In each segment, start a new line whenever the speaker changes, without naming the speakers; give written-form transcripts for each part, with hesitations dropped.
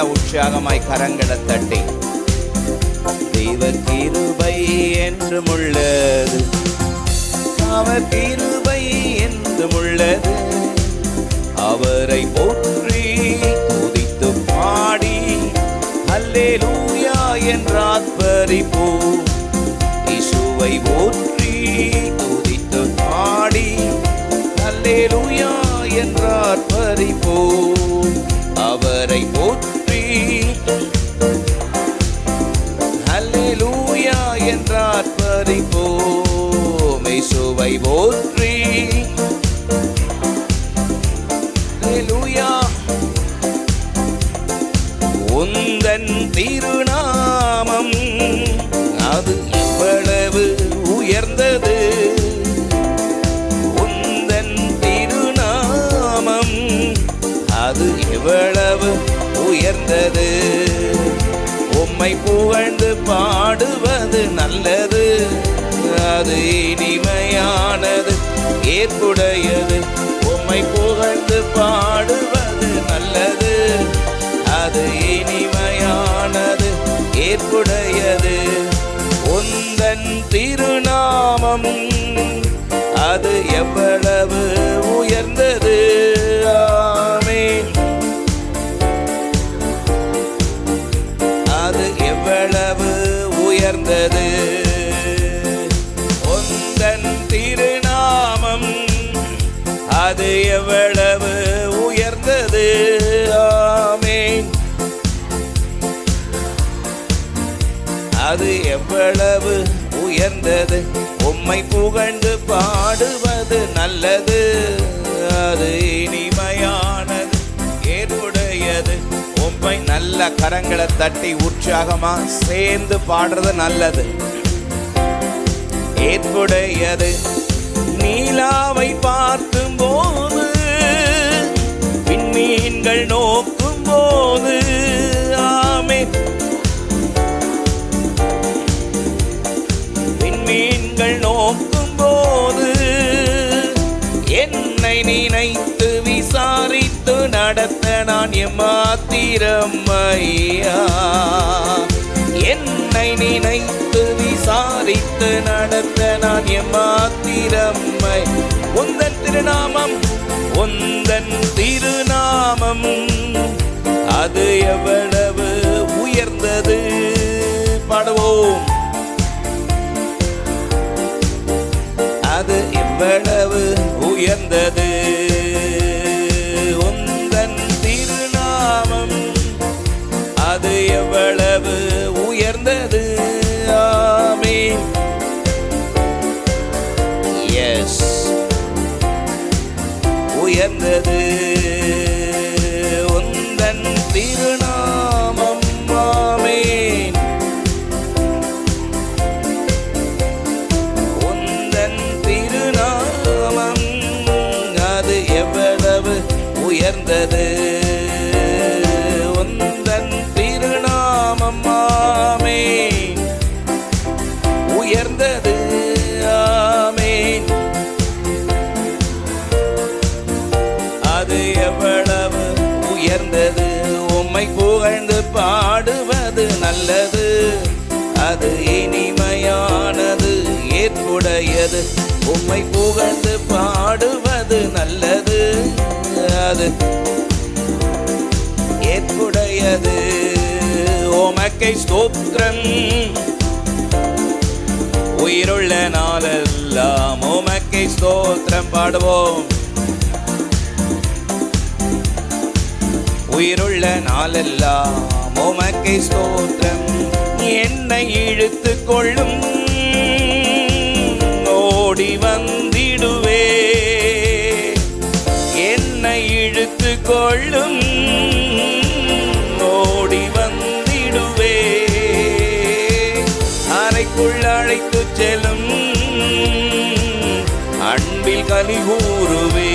உற்சாகமாய் கரங்களை தட்டி தெய்வ கிருபை என்றும் உள்ளது, அவர் கிருபை என்றும் உள்ளது. அவரை போற்றி துதித்து பாடி அல்லேலூயா என்று ஆர்ப்பரிப்போம். இயேசுவை போற்றி துதித்து பாடி அல்லேலூயா என்று ஆர்ப்பரிப்போம். அவரை போற்றி அல்லேலூயா என்று ஆர்ப்பரிப்போம். இயேசுவை போற்றி அல்லேலூயா. உந்தன் திருநாமம் அது எவ்வளவு உயர்ந்தது, உந்தன் திருநாமம் அது எவ்வளவு உயர்ந்தது. உம்மை புகழ்ந்து பாடுவது நல்லது, அது இனிமையானது ஏற்புடையது. உம்மை புகழ்ந்து பாடுவது நல்லது, அது இனிமையானது ஏற்புடையது. உந்தன் திருநாமம் அது எவ்வளவு உயர்ந்தது. ஆமென். அது எவ்வளவு உயர்ந்தது. உந்தன் திருநாமம் அது எவ்வளவு உயர்ந்தது. ஆமென். அது எவ்வளவு உயர்ந்தது. உம்மை புகழ்ந்து பாடுவது நல்லது, அது இனிமையானது ஏற்புடையது. உம்மை நல்ல கரங்களை தட்டி உற்சாகமா சேர்ந்து பாடுறது நல்லது, ஏற்புடையது. நீலாவை பார்க்கும் போது விண்மீன்கள் நோக்கும் போது, ஆமென், விண்மீன்கள் நோக்கும் போது என்னை நினைத்து விசாரித்து நடத்த நான் எம்மாத்திரம் ஐயா. என்னை நினைத்து விசாரித்து நடத்த நான் எம்மாத்திரம். உந்தன் திருநாமம், உந்தன் திருநாமம் அது எவ்வளவு உயர்ந்தது. பாடுவோம். அது எவ்வளவு உயர்ந்தது. உந்தன் திருநாமம் அது எவ்வளவு உயர்ந்தது. ஆமென். எஸ், உயர்ந்தது. உந்தன் திருநாமம். ஆமென். உந்தன் திருநாமம் அது எவ்வளவு உயர்ந்தது. உந்தன் திருநாமம். ஆமென். உயர்ந்தது. ஆமென். அது எவ்வளவு உயர்ந்தது. உம்மை புகழ்ந்து பாடுவது நல்லது, அது இனிமையானது ஏற்புடையது. உம்மை புகழ்ந்து பாடுவது நல்லது, அது ஏற்புடையது. உமக்கே ஸ்தோத்திரம் உயிருள்ள நாளெல்லாம். உமக்கே ஸ்தோத்திரம். பாடுவோம். உயிருள்ள நாளெல்லாம் உமக்கே ஸ்தோத்திரம். என்னை இழுத்து கொள்ளும் ஓடி வந்திடுவே. என்னை இழுத்து கொள்ளும் ஓடி வந்திடுவே. அறைக்குள் அழைத்து செல்லும் அன்பில் கலிகூறுவே.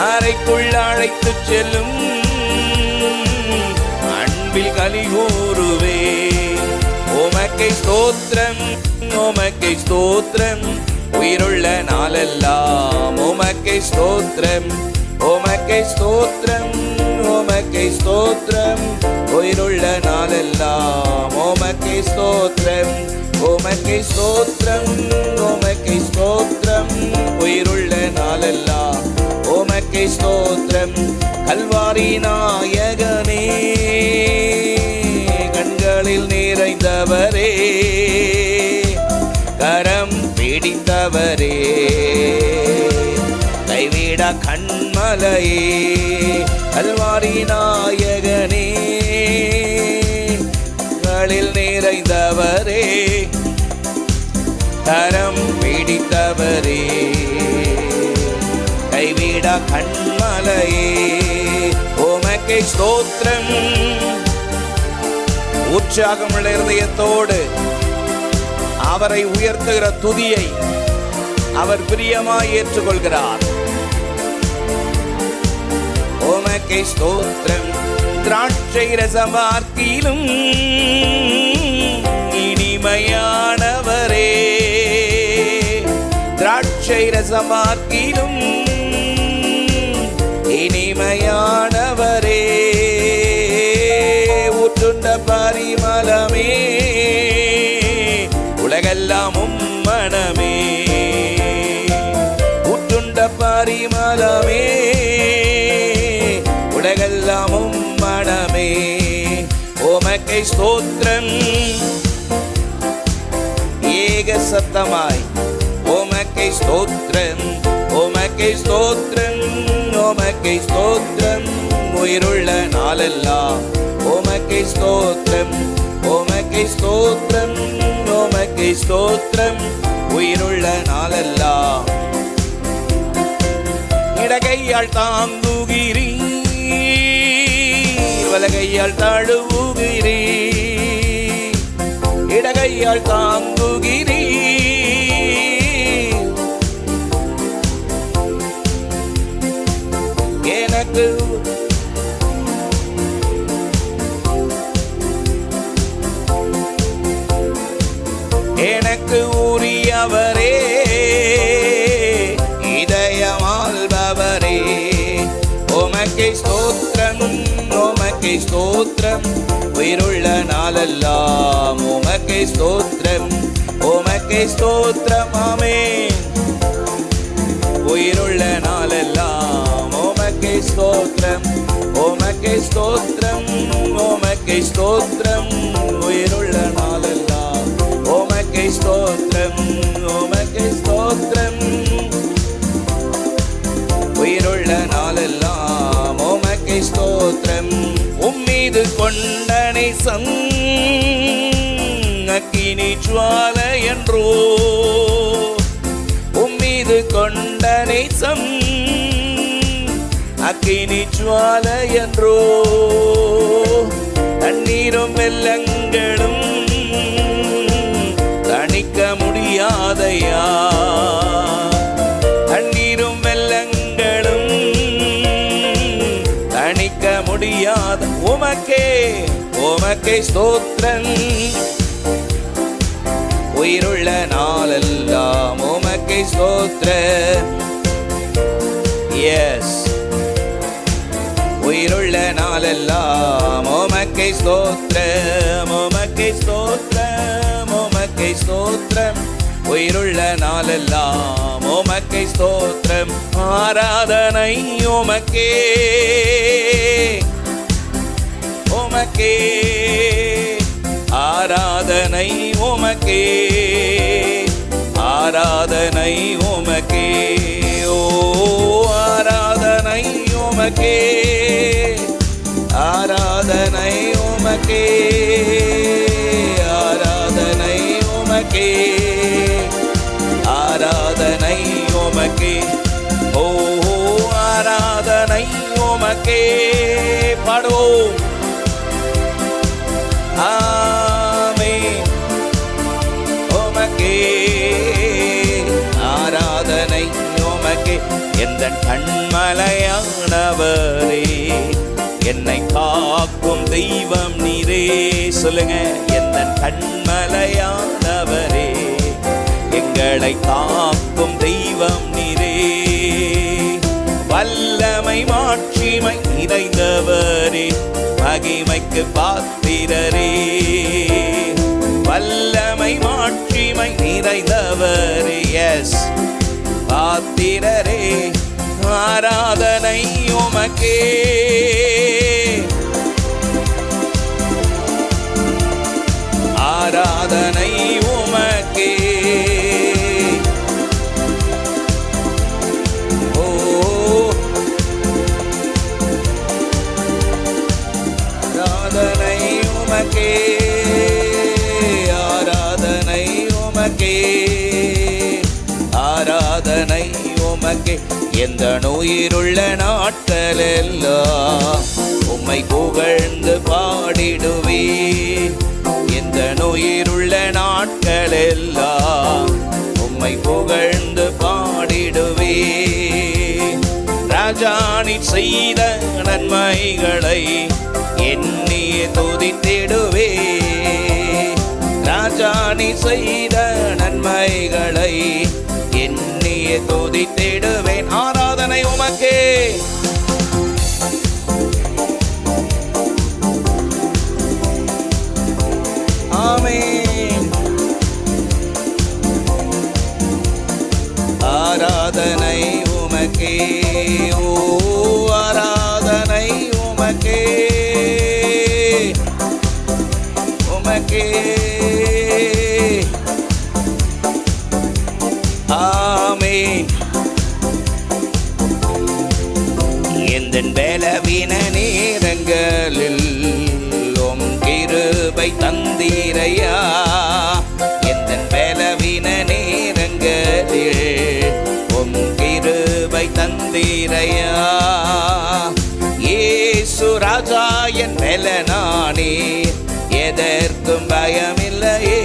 அறைக்குள் அழைத்து செல்லும் அன்பில் கலிகூறுவே. உமக்கே ஸ்தோத்திரம், உமக்கே ஸ்தோத்திரம் உயிருள்ள நாளெல்லாம். உமக்கே ஸ்தோத்திரம், உமக்கே ஸ்தோத்திரம், உமக்கே ஸ்தோத்திரம் உயிருள்ள நாளெல்லாம் உமக்கே ஸ்தோத்திரம் உமக்கே ஸ்தோத்திரம் உமக்கே ஸ்தோத்திரம் உயிருள்ள நாளெல்லாம் உமக்கே ஸ்தோத்திரம் கல்வாரி நாயகனே கண்களில் நிறைந்தவரே கரம் பிடித்தவரே கைவிட கண்மலையே கல்வாரி நாயகனே கண்களில் நிறைந்தவரே கரம் பிடித்தவரே கைவிட கண்மலையே உமக்கே ஸ்தோத்திரம் உற்சாகமுள்ள இருதயத்தோடு அவரை உயர்த்துகிற துதியை அவர் பிரியமாய் ஏற்றுக்கொள்கிறார். உமக்கே ஸ்தோத்திரம் திராட்சை ரசமார்க்கிலும் இனிமையானவரே திராட்சை ரசமார்க்கிலும் இனிமையானவரே ஊற்றுண்ட பரிமளமே உலகெல்லாம் மனமே ஊற்றுண்ட பரிமளமே உலகெல்லாம் மனமே உமக்கே ஸ்தோத்திரம் ஏக சத்தமாய் உமக்கே ஸ்தோத்திரம் உமக்கே ஸ்தோத்திரம் உமக்கே ஸ்தோத்திரம் உயிருள்ள நாளெல்லாம் உமக்கே ஸ்தோத்திரம் உமக்கே ஸ்தோத்திரம் உமக்கே ஸ்தோத்திரம் உயிருள்ள நாளெல்லாம் இடகையால் தாங்குகிறீர் வலகையால் தழுவுகிறீர் இடகையால் தாங்குகிறீர் எனக்கு எனக்கு உரியவரே இதயமாள்பவரே உமக்கே ஸ்தோத்திரம் உமக்கே ஸ்தோத்திரம் உயிருள்ள நாளெல்லாம் உமக்கே ஸ்தோத்திரம் உமக்கே ஸ்தோத்திரம் ஆமென் உயிருள்ள நாளெல்லாம் உமக்கே ஸ்தோத்திரம் உமக்கே ஸ்தோத்திரம் உமக்கே ஸ்தோத்திரம் உயிருள்ள நாளெல்லாம் உமக்கே ஸ்தோத்திரம் உமக்கே ஸ்தோத்திரம் உயிருள்ள நாளெல்லாம் உமக்கே ஸ்தோத்திரம் உம்மீது கொண்ட நேசம் அக்கினி ஜுவாலை என்றோ உம்மீது கொண்ட நேசம் அக்கினி ஜுவாலை என்றோ தண்ணீரும் வெள்ளங்களும் தணிக்க முடியாதையா தண்ணீரும் வெள்ளங்களும் தணிக்க முடியாத உமக்கே உமக்கே ஸ்தோத்திரம் உயிருள்ள நாளெல்லாம் உமக்கே ஸ்தோத்திரம் எஸ் உயிருள்ள நாளெல்லாம் உமக்கே ஸ்தோத்திரம் உமக்கே ஸ்தோத்திரம் உமக்கே ஸ்தோத்திரம் உயிருள்ள நாளெல்லாம் உமக்கே ஸ்தோத்திரம் ஆராதனை உமக்கே உமக்கே ஆராதனை உமக்கே ஆராதனை உமக்கே ஓ ஆராதனை உமக்கே ஆராதனை உமக்கே ஆராதனை உமக்கே ஆராதனை உமக்கே ஓ ஆராதனை உமக்கே பாடுவோம் ஆமென் உமக்கே ஆராதனை உமக்கே எந்தன் கண்மலையானவரே என்னை காக்கும் தெய்வம் நீரே சொல்லுங்க எந்தன் கண்மலையானவரே எங்களை காக்கும் தெய்வம் நீரே வல்லமை வல்லமை மாட்சிமை நிறைந்தவரே, மகிமைக்கு பாத்திரரே. வல்லமை மாட்சிமை நிறைந்தவரே, எஸ் பாத்திரரே. ஆராதனை உமக்கே, ஆராதனை உமக்கே. ஓ ஆராதனை உமக்கே, ஆராதனை உமக்கே, ஆராதனை உமக்கே. எந்த உயிருள்ள நாட்களெல்லாம் உம்மை புகழ்ந்து பாடிடுவே. எந்த உயிருள்ள நாட்களெல்லாம் உம்மை புகழ்ந்து பாடிடுவே. ராஜானி செய்த நன்மைகளை எண்ணிய துதித்திடுவே. ராஜானி செய்த நன்மைகளை எண்ணிய துதித்திடுவேன். ஆராதனை உமக்கே, ஆமென். ஆராதனை உமக்கே, ஓ ஆராதனை உமக்கே, உமக்கே. ஆமென். எந்தன் பலவீன நேரங்களில் உம் கிருபை தந்தீரையா. எந்தன் பலவீன நேரங்களில் உம் கிருபை தந்தீரையா. இயேசு ராஜா என் பலனானே, எதற்கும் பயமில்லையே.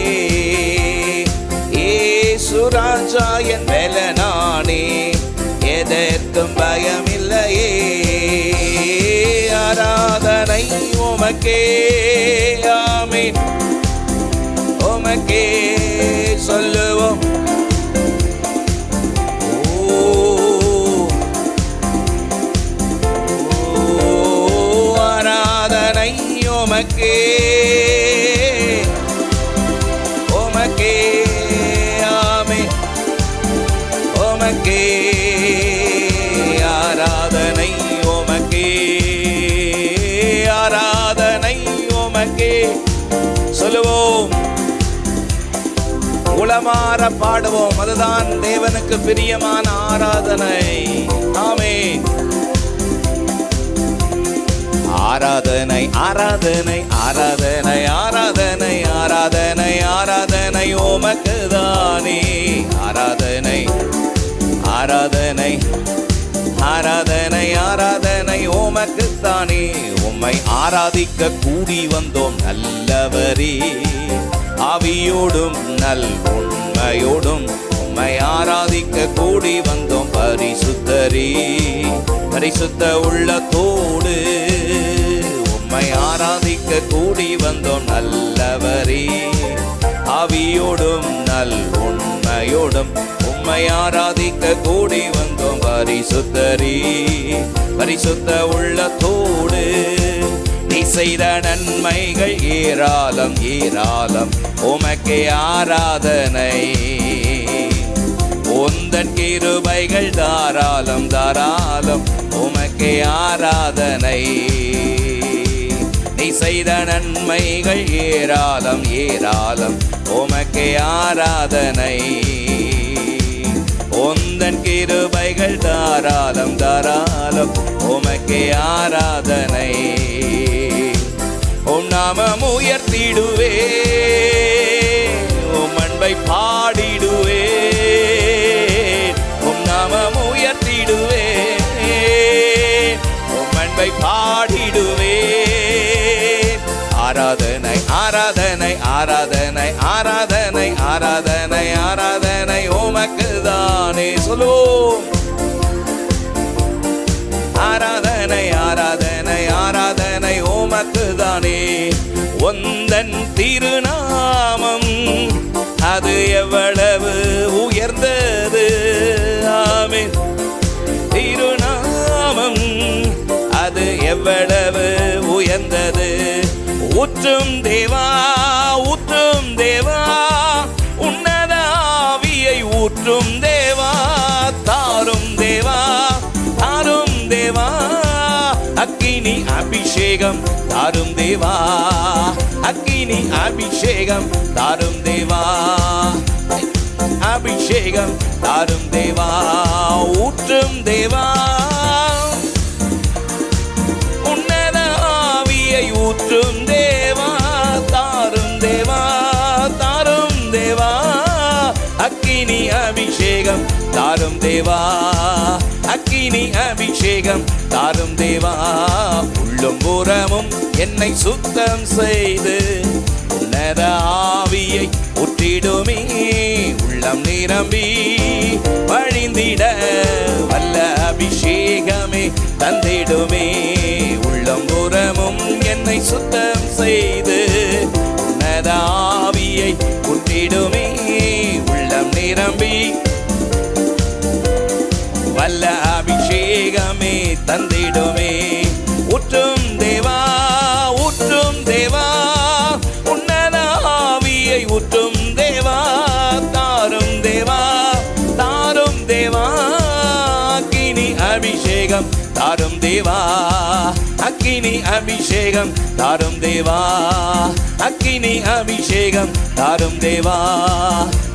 இயேசு ராஜா என் பலனானே, எதற்கும் பயமில்லையே. ஆராதனை உமக்கே, ஆமென். உமக்கே சொல்லுவோம். ஆராதனை உமக்கே, உமக்கே, ஆமென். உமக்கே ஆராதனை உமக்கே, ஆராதனை உமக்கே. சொல்லுவோம், உளமாற பாடுவோம். அதுதான் தேவனுக்கு பிரியமான ஆராதனை. ஆமென். ஆராதனை ஆராதனை ஆராதனை ஆராதனை ஆராதனை ஆராதனை உமக்குதானே. ஆராதனை ஆராதனை ஆராதனை ஆராதனை உமக்குத்தானே. உம்மை ஆராதிக்க கூடி வந்தோம் நல்லவரே. ஆவியோடும் நல் உண்மையோடும் உம்மை ஆராதிக்க கூடி வந்தோம் பரிசுத்தரே. பரிசுத்த உள்ளத்தோடு உம்மை ஆராதிக்க கூடி வந்தோம் நல்லவரே. ஆவியோடும் நல் உண்மையோடும் உம்மை ஆராதிக்க கூடி வந்தோம் பரிசுத்தரே. பரிசுத்த உள்ளத்தோடு நீ செய்த நன்மைகள் ஏராளம் ஏராளம், உமக்கே ஆராதனை. உந்தன் கிருபைகள் தாராளம் தாராளம், உமக்கே ஆராதனை. நீ செய்த நன்மைகள் ஏராளம் ஏராளம், உமக்கே ஆராதனை. உந்தன் கிருபைகள் தாராளம் தாராளம், உமக்கே ஆராதனை. உம் நாமம் உயர்த்திடுவே, உம் அன்பை பாடிடுவே. உம் நாமம் உயர்த்திடுவே, உம் அன்பை பாடிடுவே. ஆராதனை ஆராதனை ஆராதனை ஆராதனை ஆராதனை ஆராதனை உமக்குதானே. சொல்லுவோம், ஆராதனை ஆராதனை ஆராதனை உமக்குதானே. உந்தன் திருநாமம் அது எவ்வளவு உயர்ந்தது. ஆமென். திருநாமம் எவ்வளவு உயர்ந்தது. ஊற்றும் தேவா, ஊற்றும் தேவா, உன்னத ஆவியை ஊற்றும் தேவா, தாரும் தேவா, தாரும் தேவா, அக்கினி அபிஷேகம் தாரும் தேவா, அக்கினி அபிஷேகம் தாரும் தேவா, அபிஷேகம் தாரும் தேவா, ஊற்றும் தேவா, உன்னத ஆவியை ஊற்றும் தேவா, தாரும் தேவா, தாரும் தேவா, அக்கினி அபிஷேகம் தாரும் தேவா, அக்கினி அபிஷேகம் தாரும் தேவா. உள்ளும் புறமும் என்னை சுத்தம் செய்து உன்னத ஆவியை ஊற்றிடுமே, உள்ளம் நிரம்பி வழிந்திட வல்ல அபிஷேகமே தந்திடுமே. உள்ளம் புறமும் என்னை சுத்தம் செய்து உன்னத ஆவியை ஊற்றிடுமே, உள்ளம் நிரம்பி வல்ல அபிஷேகமே தந்திடுமே. ஊற்றும் தேவா, ஊற்றும் தேவா, உன்னத ஆவியை ஊற்றும் தேவா, தாரும் தேவா, தாரும் தேவா, அக்கினி அபிஷேகம் தாரும் தேவா, அக்கினி அபிஷேகம் தாரும் தேவா, அக்கினி அபிஷேகம் தாரும் தேவா,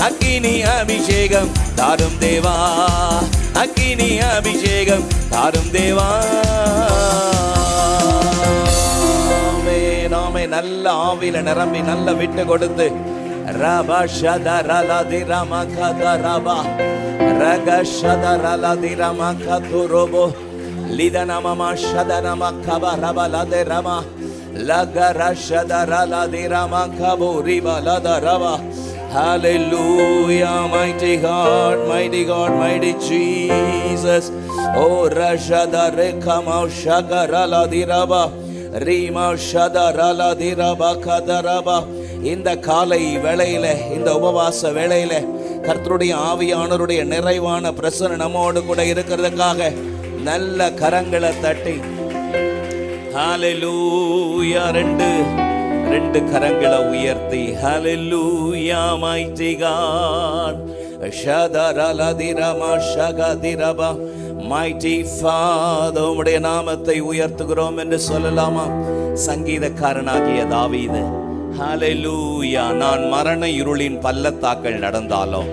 அக்கினி அபிஷேகம் தாரும் தேவா, அக்கினி அபிஷேகம் தாரும் தேவா. நாமே நல்ல ஆவியில நிரம்பி நல்ல விட்டு கொடுத்து ரபா ஷதரலதி ரமகதரபா ரகஷதரலதி ரமகதுரோபோ லிதனமமா ஷதனமகபரபலதி Rama லகரஷதரலதி ரமகபுரிபலதரபா. Hallelujah, mighty God, mighty God, mighty Jesus. Oh, Rashada Rekama Shagarala Diraba, Rima Shadarala Diraba Kadaraba. இந்த காலை வேளையில, இந்த உபவாச வேளையில கர்த்தருடைய ஆவியானவருடைய நிறைவான பிரசன்னம் நம்மோடு கூட இருக்கிறதுக்காக நல்ல கரங்களை தட்டி ஹalleluya ரெண்டு கரங்களை உயர்த்தி ஹalleluya mighty God ஷதரலதிரமா ஷகதிரபா. mighty Father, உம்முடைய நாமத்தை உயர்த்துகிறோம் என்று சொல்லலாமா? சங்கீதக்காரனாகிய தாவீது ஹalleluya, நான் மரண இருளின் பள்ளத்தாக்கள் நடந்தாலும்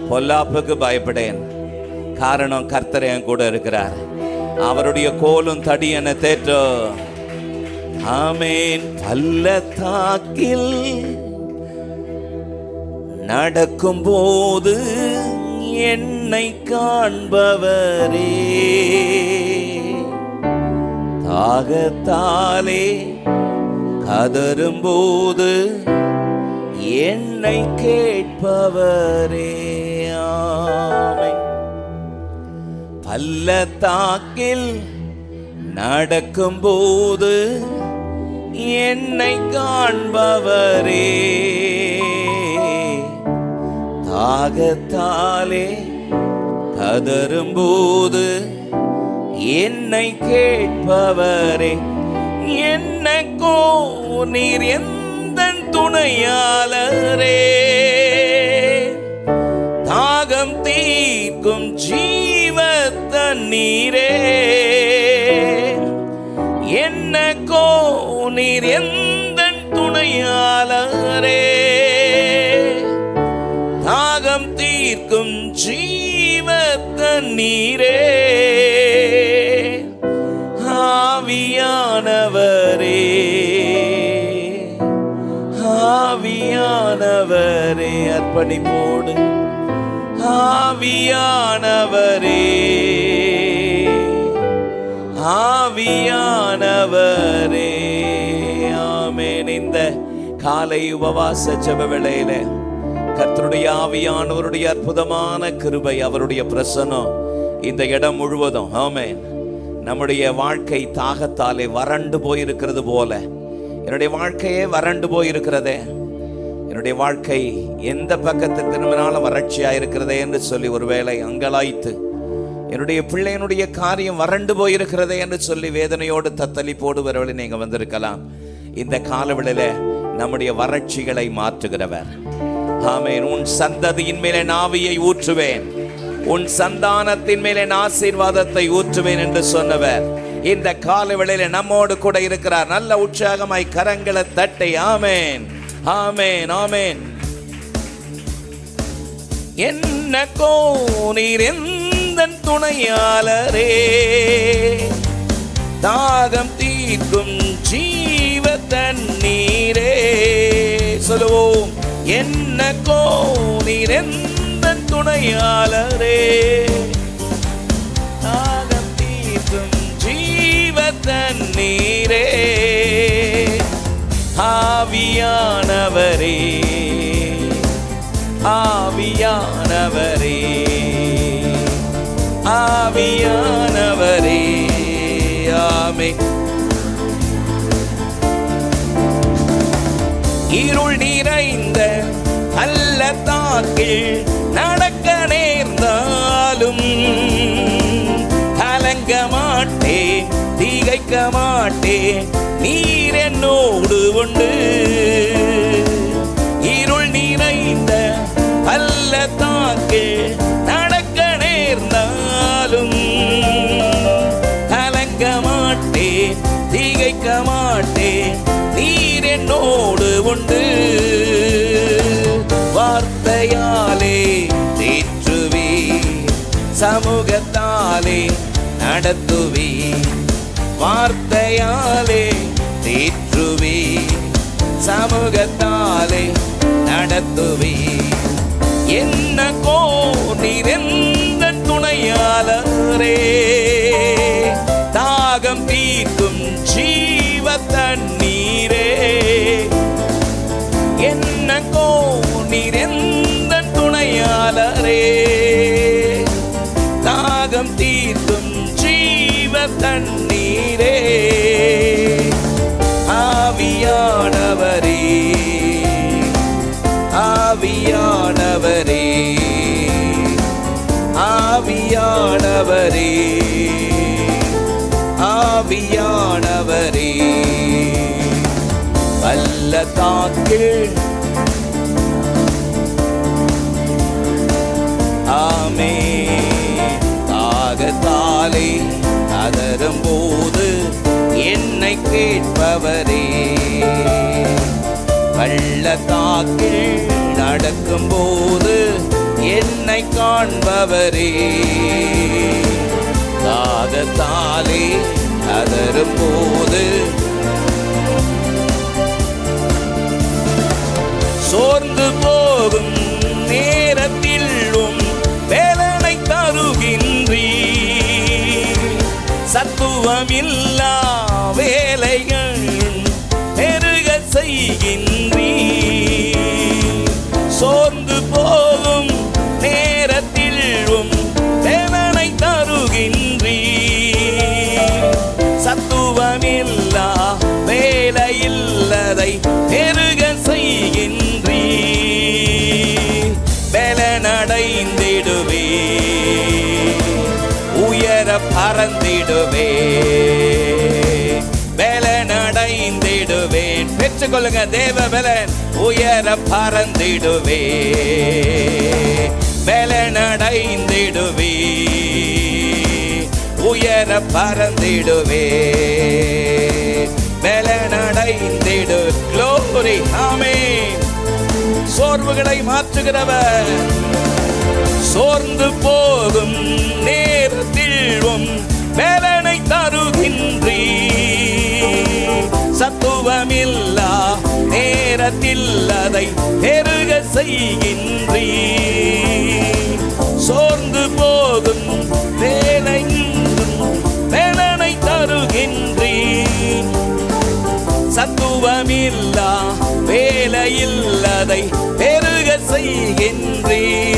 பொல்லாப்புக்கு பயப்படேன், காரணம் கர்த்தர் என் கூட இருக்கிறார், அவருடைய கோலும் தடி என தேற்றோ. ஆமென். பள்ளத்தாக்கில் நடக்கும் போது என்னை காண்பவரே, தாகத்தாலே கதறும்போது என்னை கேட்பவரே. ஆமென். பள்ளத்தாக்கில் நடக்கும்போது என்னை காண்பவரே, தாகத்தாலே கதறும்போது என்னை கேட்பவரே. என்னக்கோ நீர் எந்தன் துணையாளரே, தாகம் தீர்க்கும் ஜீவ தண்ணீரே. என்னக்கோ நீர் எந்தன் துணையாளரே, தாகம் தீர்க்கும் ஜீவ தண்ணீரே. ஆவியானவரே, ஆவியானவரே, அர்ப்பணிப்போடு ஆவியானவரே, ஆவியானவரே. ஆமென். இந்த காலை உபவாச ஜெப வேளையில கர்த்தருடைய ஆவியானவருடைய அற்புதமான கிருபை, அவருடைய பிரசன்னம் இந்த இடம் முழுவதும். ஆமென். நம்முடைய வாழ்க்கை தாகத்தாலே வறண்டு போயிருக்கிறது போல, என்னுடைய வாழ்க்கையே வறண்டு போயிருக்கிறதே, என்னுடைய வாழ்க்கை எந்த பக்கத்தை திரும்பினாலும் வறட்சியா இருக்கிறதே என்று சொல்லி ஒருவேளை அங்கலாய்த்து என்னுடைய பிள்ளையனுடைய காரியம் வறண்டு போயிருக்கிறதே என்று சொல்லி வேதனையோடு தத்தளி போடுவவர்களை நீங்க வந்திருக்கலாம். இந்த காலவெளியில நம்முடைய வறட்சிகளை மாற்றுகிறவர். ஆமென். உன் சந்ததியின் மேலே ஆவியை ஊற்றுவேன், உன் சந்தானத்தின் மேலே ஆசீர்வாதத்தை ஊற்றுவேன் என்று சொன்னவர் இந்த காலவெளியில நம்மோடு கூட இருக்கிறார். நல்ல உற்சாகமாய் கரங்களை தட்டி ஆமென், ஆமென், ஆமென். என்னக்கோ நீர் எந்தன் துணையாளரே, தாகம் தீர்க்கும் ஜீவ தண்ணீரே. சொல்லுவோம். என்னக்கோ நீர் எந்தன் துணையாளரே, தாகம் தீர்க்கும் ஜீவ தண்ணீரே. ஆவியானவரே, ஆவியானவரே, ஆவியானவரே. ஆமென். இருள் நிறைந்த பள்ளத்தாக்கில் நடக்க நேர்ந்தாலும் கலங்க மாட்டேன், திகைக்க மாட்டேன், நீர் என்னோடு உண்டு. இருள் நிறைந்த பள்ளத்தாக்கில் நடக்க நேர்ந்தாலும் கலங்க மாட்டேன், திகைக்க மாட்டேன், நீர் என்னோடு உண்டு. வார்த்தையாலே தேற்றுவே, சமூகத்தாலே நடத்துவே. வார்த்தையாலே தேற்றுவே, சமூகத்தாலே நடத்துவே. என்னக்கோ நீர் எந்தன் துணையாளரே, தாகம் தீர்க்கும் ஜீவ தண்ணீரே. என்னக்கோ நீர் எந்தன் துணையாளரே, தாகம் தீர்க்கும் ஜீவ தண்ணீரே. ஆவியானவரே, ஆவியானவரே, ஆவியானவரே, ஆவியானவரே. பள்ளத்தாக்கில் ஆமென். தாகத்தாலே கதறும் போது என்னை கேட்பவரே, பள்ளத்தாக்கில் நடக்கும் போது என்னை காண்பவரே. தாகத்தாலே கதறும் போது சோர்ந்து போகும் நேரத்திலும் வேலனை தருகின்றீர். சத்துவமில்லா வேலைகள் பெருக செய்கின்றீர். சோர்ந்து போகும் நேரத்திலும் வேலனை தருகின்றீர். சத்துவமில்லா வேலையில்லதை பெருக செய்கின்றீர். பலனடைந்திடுவே, உயர பறந்திடுவே, பலனடைந்திடுவேன். பெற்றுக்கொள்ளுங்க தேவ பலன். உயர பறந்திடுவே, பலனடைந்திடுவே, உயர பறந்திடுவே, பலனடைந்திடு. க்ளோரி. ஆமென். சோர்வுகளை மாற்றுகிறவர். சோர்ந்து போகும் நேரத்திலும் பலனை தருகின்றீர். சத்துவமில்லா நேரத்தில் அதை பெருக செய்கின்றீர். சோர்ந்து போகும் வேலனை தருகின்றீர். சத்துவமில்லா வேலையில்லதை பெருக செய்கின்றீர்.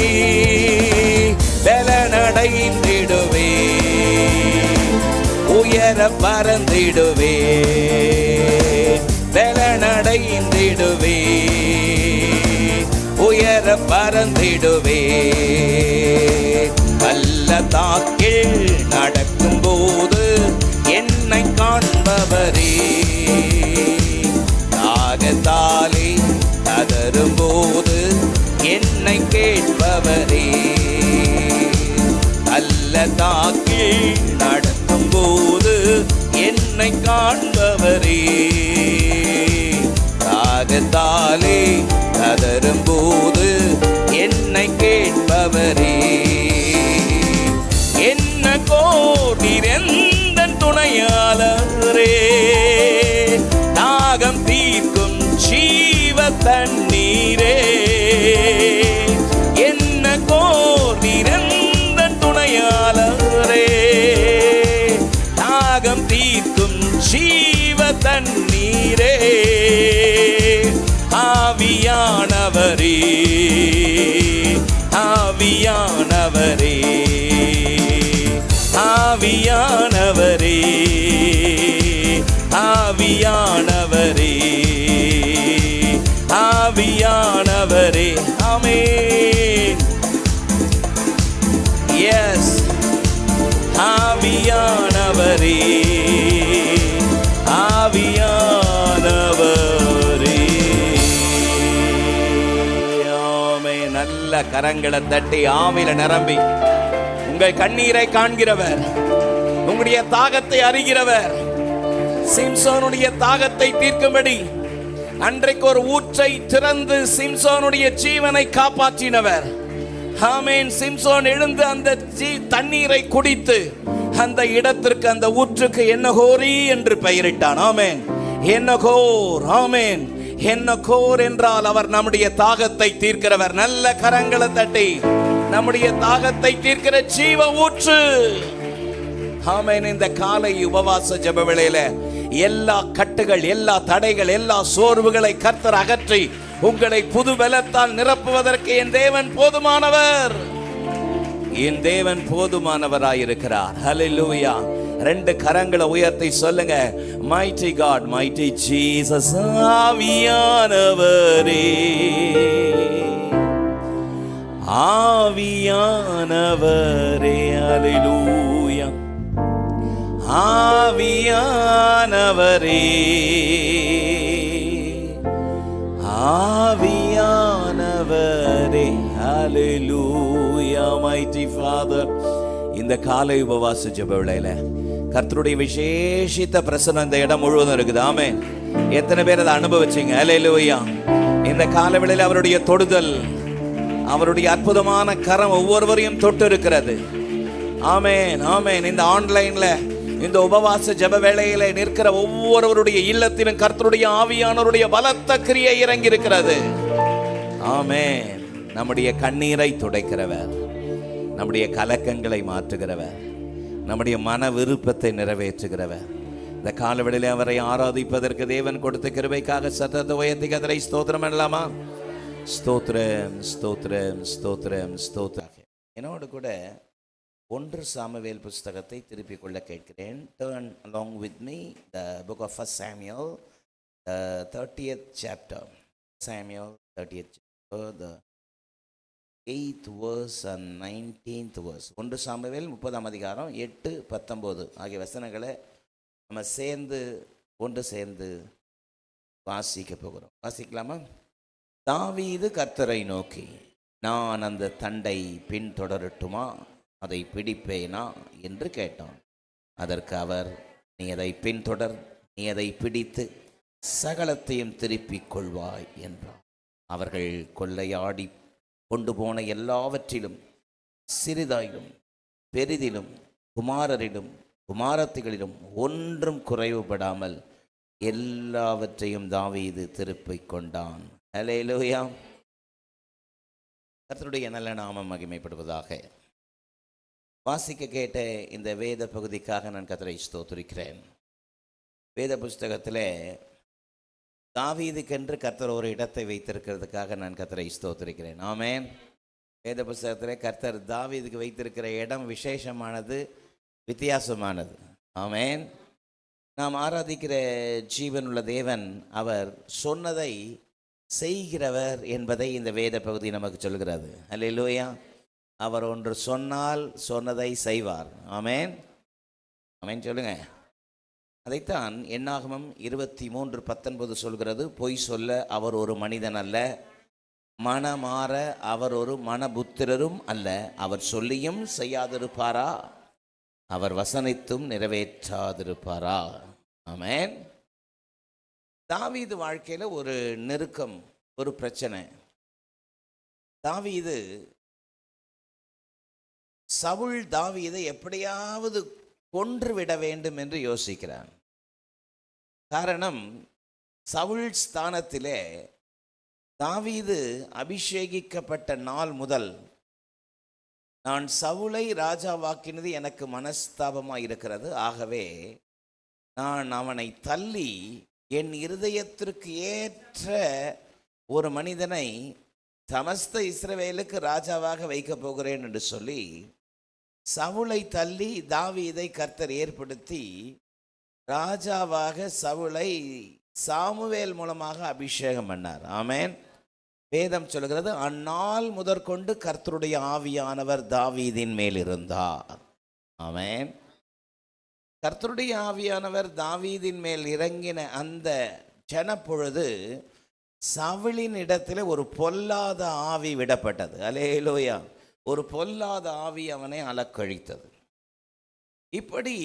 பலனடைந்திடுவே, உயர பறந்திடுவே, பலனடைந்திடுவே, உயர பறந்திடுவே. பள்ளத்தாக்கில் தாகத்தாலே கதரும் போது என்னை கேட்பவரே. என்ன கோரிரெந்த துணையாளரே, தாகம் தீர்க்கும் ஜீவ தண்ணீரே. என்ன கோரிரெந்த துணையாளரே, தாகம் தீர்க்கும் ஜீவ தண்ணீரே. ஆவியானவரே, ஆவியானவரே, ஆவியானவரே, ஆவியானவரே, ஆவியானவரே. ஆமென். எஸ், ஆவியானவரே, ஆவியானவரே. ஆமென். நல்ல கரங்களை தட்டி ஆவியில நிரம்பி உங்கள் கண்ணீரை காண்கிறவர், உங்களுடைய தாகத்தை அறிகிறவர், சிம்சோனுடைய தாகத்தை தீர்க்கும்படி அன்றைக்கு ஒரு ஊற்றை திறந்து சிம்சோனுடைய ஜீவனை காப்பாற்றினவர். ஆமென். சிம்சோன் எழுந்து அந்த தண்ணீரை குடித்து அந்த இடத்திற்கு, அந்த ஊற்றுக்கு என்னகோரி என்று பெயரிட்டான். ஆமென். என்னகோர். ஆமென். என்னகோர் என்றால் அவர் நம்முடைய தாகத்தை தீர்க்கிறவர். நல்ல கரங்களை தட்டி நம்முடைய தாகத்தை தீர்க்கிற ஜீவ ஊற்று. ஆமென். இந்த காலை உபவாச ஜெப வேளையில எல்லா கட்டுகள், எல்லா தடைகள், எல்லா சோர்வுகளை கர்த்தர் அகற்றி உங்களை புது பலத்தால் நிரப்புவதற்கு என் தேவன் போதுமானவர். என் தேவன் போதுமானவராயிருக்கிறார். ஹல்லேலூயா. ரெண்டு கரங்களை உயர்த்தி சொல்லுங்க, மைட்டி காட், மைட்டி ஜீசஸ். ஆவியானவரே, ஆவியானவரே, ஹல்லேலூயா. ஆவியானவரே, ஆவியானவரே, ஹல்லேலூயா. மைட்டி ஃபாதர், இந்த காலை உபவாச ஜெப வேளையில கர்த்தருடைய விசேஷித்த பிரசன்னம் இந்த இடம் முழுவதும் இருக்குது. ஆமென். எத்தனை பேர் அதை அனுபவிச்சீங்க? ஹல்லேலூயா. இந்த காலை வேளையில அவருடைய தொடுதல், அவருடைய அற்புதமான கரம் ஒவ்வொருவரையும் தொட்டு இருக்கிறது. ஆமென், ஆமென். இந்த ஆன்லைன்ல இந்த உபவாச ஜெப வேளையில நிற்கிற ஒவ்வொருவருடைய இல்லத்திலும் கர்த்தருடைய ஆவியானவருடைய பலத்த கிரியை இறங்கி இருக்கிறது. ஆமென். நம்முடைய கண்ணீரை துடைக்கிறவர், நம்முடைய கலக்கங்களை மாற்றுகிறவர், நம்முடைய மன விருப்பத்தை நிறைவேற்றுகிறவர். இந்த காலவெளியிலே அவரை ஆராதிப்பதற்கு தேவன் கொடுத்த கிருபைக்காக சத்தத்தை உயர்த்தி கர்த்தரை ஸ்தோத்திரம் பண்ணலாமா? ஸ்தோத்திரம், ஸ்தோத்திரம், ஸ்தோத்திரம், ஸ்தோத்திரம். என்னோடு கூட 1 சாமுவேல் புஸ்தகத்தை திருப்பிக் கொள்ள கேட்கிறேன். Turn along with me the book of 1 Samuel, the 30th chapter. Samuel 30th chapter, the 8th verse and 19th verse. 1 Samuel 30ஆம் அதிகாரம் 8, 19 ஆகிய வசனங்களை நம்ம ஒன்று சேர்ந்து வாசிக்க போகிறோம். வாசிக்கலாமா? தாவீது கர்த்தரை நோக்கி, நான் அந்த தண்டை பின்தொடரட்டுமா, அதை பிடிப்பேனா என்று கேட்டான். அதற்கு அவர், நீ அதை பின்தொடர், நீ அதை பிடித்து சகலத்தையும் திருப்பிக் கொள்வாய் என்றார். அவர்கள் கொள்ளையாடி கொண்டு போன எல்லாவற்றிலும் சிறிதாயிலும் பெரிதிலும் குமாரரிலும் குமாரத்திகளிலும் ஒன்றும் குறைவுபடாமல் எல்லாவற்றையும் தாவீது திருப்பிக் கொண்டான். ஹல்லேலூயா. கர்த்தருடைய நல்ல நாமம் மகிமைப்படுவதாக. வாசிக்க கேட்ட இந்த வேத பகுதிக்காக நான் கர்த்தரை ஸ்தோத்திரிக்கிறேன். வேத புஸ்தகத்திலே தாவீதுக்கென்று கர்த்தர் ஒரு இடத்தை வைத்திருக்கிறதுக்காக நான் கர்த்தரை ஸ்தோத்திரிக்கிறேன். ஆமென். வேத புஸ்தகத்திலே கர்த்தர் தாவீதுக்கு வைத்திருக்கிற இடம் விசேஷமானது, வித்தியாசமானது. ஆமென். நாம் ஆராதிக்கிற ஜீவனுள்ள தேவன் அவர் சொன்னதை செய்கிறவர் என்பதை இந்த வேத பகுதி நமக்கு சொல்கிறது. அல்லேலூயா. அவர் ஒன்று சொன்னால் சொன்னதை செய்வார். ஆமென், ஆமென் சொல்லுங்க. அதைத்தான் என்னாகமம் 23:19 சொல்கிறது. பொய் சொல்ல அவர் ஒரு மனிதன் அல்ல, மனமாற அவர் ஒரு மனபுத்திரரும் அல்ல. அவர் சொல்லியும் செய்யாதிருப்பாரா, அவர் வசனித்தும் நிறைவேற்றாதிருப்பாரா? ஆமென். தாவீது வாழ்க்கையில ஒரு நெருக்கம், ஒரு பிரச்சனை. தாவீது சவுல் தாவீதை எப்படியாவது கொன்றுவிட வேண்டும் என்று யோசிக்கிறான். காரணம், சவுல் ஸ்தானத்திலே தாவீது அபிஷேகிக்கப்பட்ட நாள் முதல் நான் சவுலை ராஜாவாக்கினது எனக்கு மனஸ்தாபமாக இருக்கிறது. ஆகவே நான் அவனை தள்ளி என் இருதயத்திற்கு ஏற்ற ஒரு மனிதனை சமஸ்த இஸ்ரவேலுக்கு ராஜாவாக வைக்கப் போகிறேன் என்று சொல்லி சவுலை தள்ளி தாவீதை கர்த்தர் ஏற்படுத்தி ராஜாவாக சவுலை சாமுவேல் மூலமாக அபிஷேகம் பண்ணார். ஆமென். வேதம் சொல்கிறது, அந்நாள் முதற்கொண்டு கர்த்தருடைய ஆவியானவர் தாவீதின் மேல் இருந்தார். ஆமென். கர்த்தருடைய ஆவியானவர் தாவீதின் மேல் இறங்கின அந்த ஜனப்பொழுது சவுலின் இடத்துல ஒரு பொல்லாத ஆவி விடப்பட்டது. அல்லேலூயா. ஒரு பொல்லாத ஆவி அவனை அலக்கழித்தது. இப்படி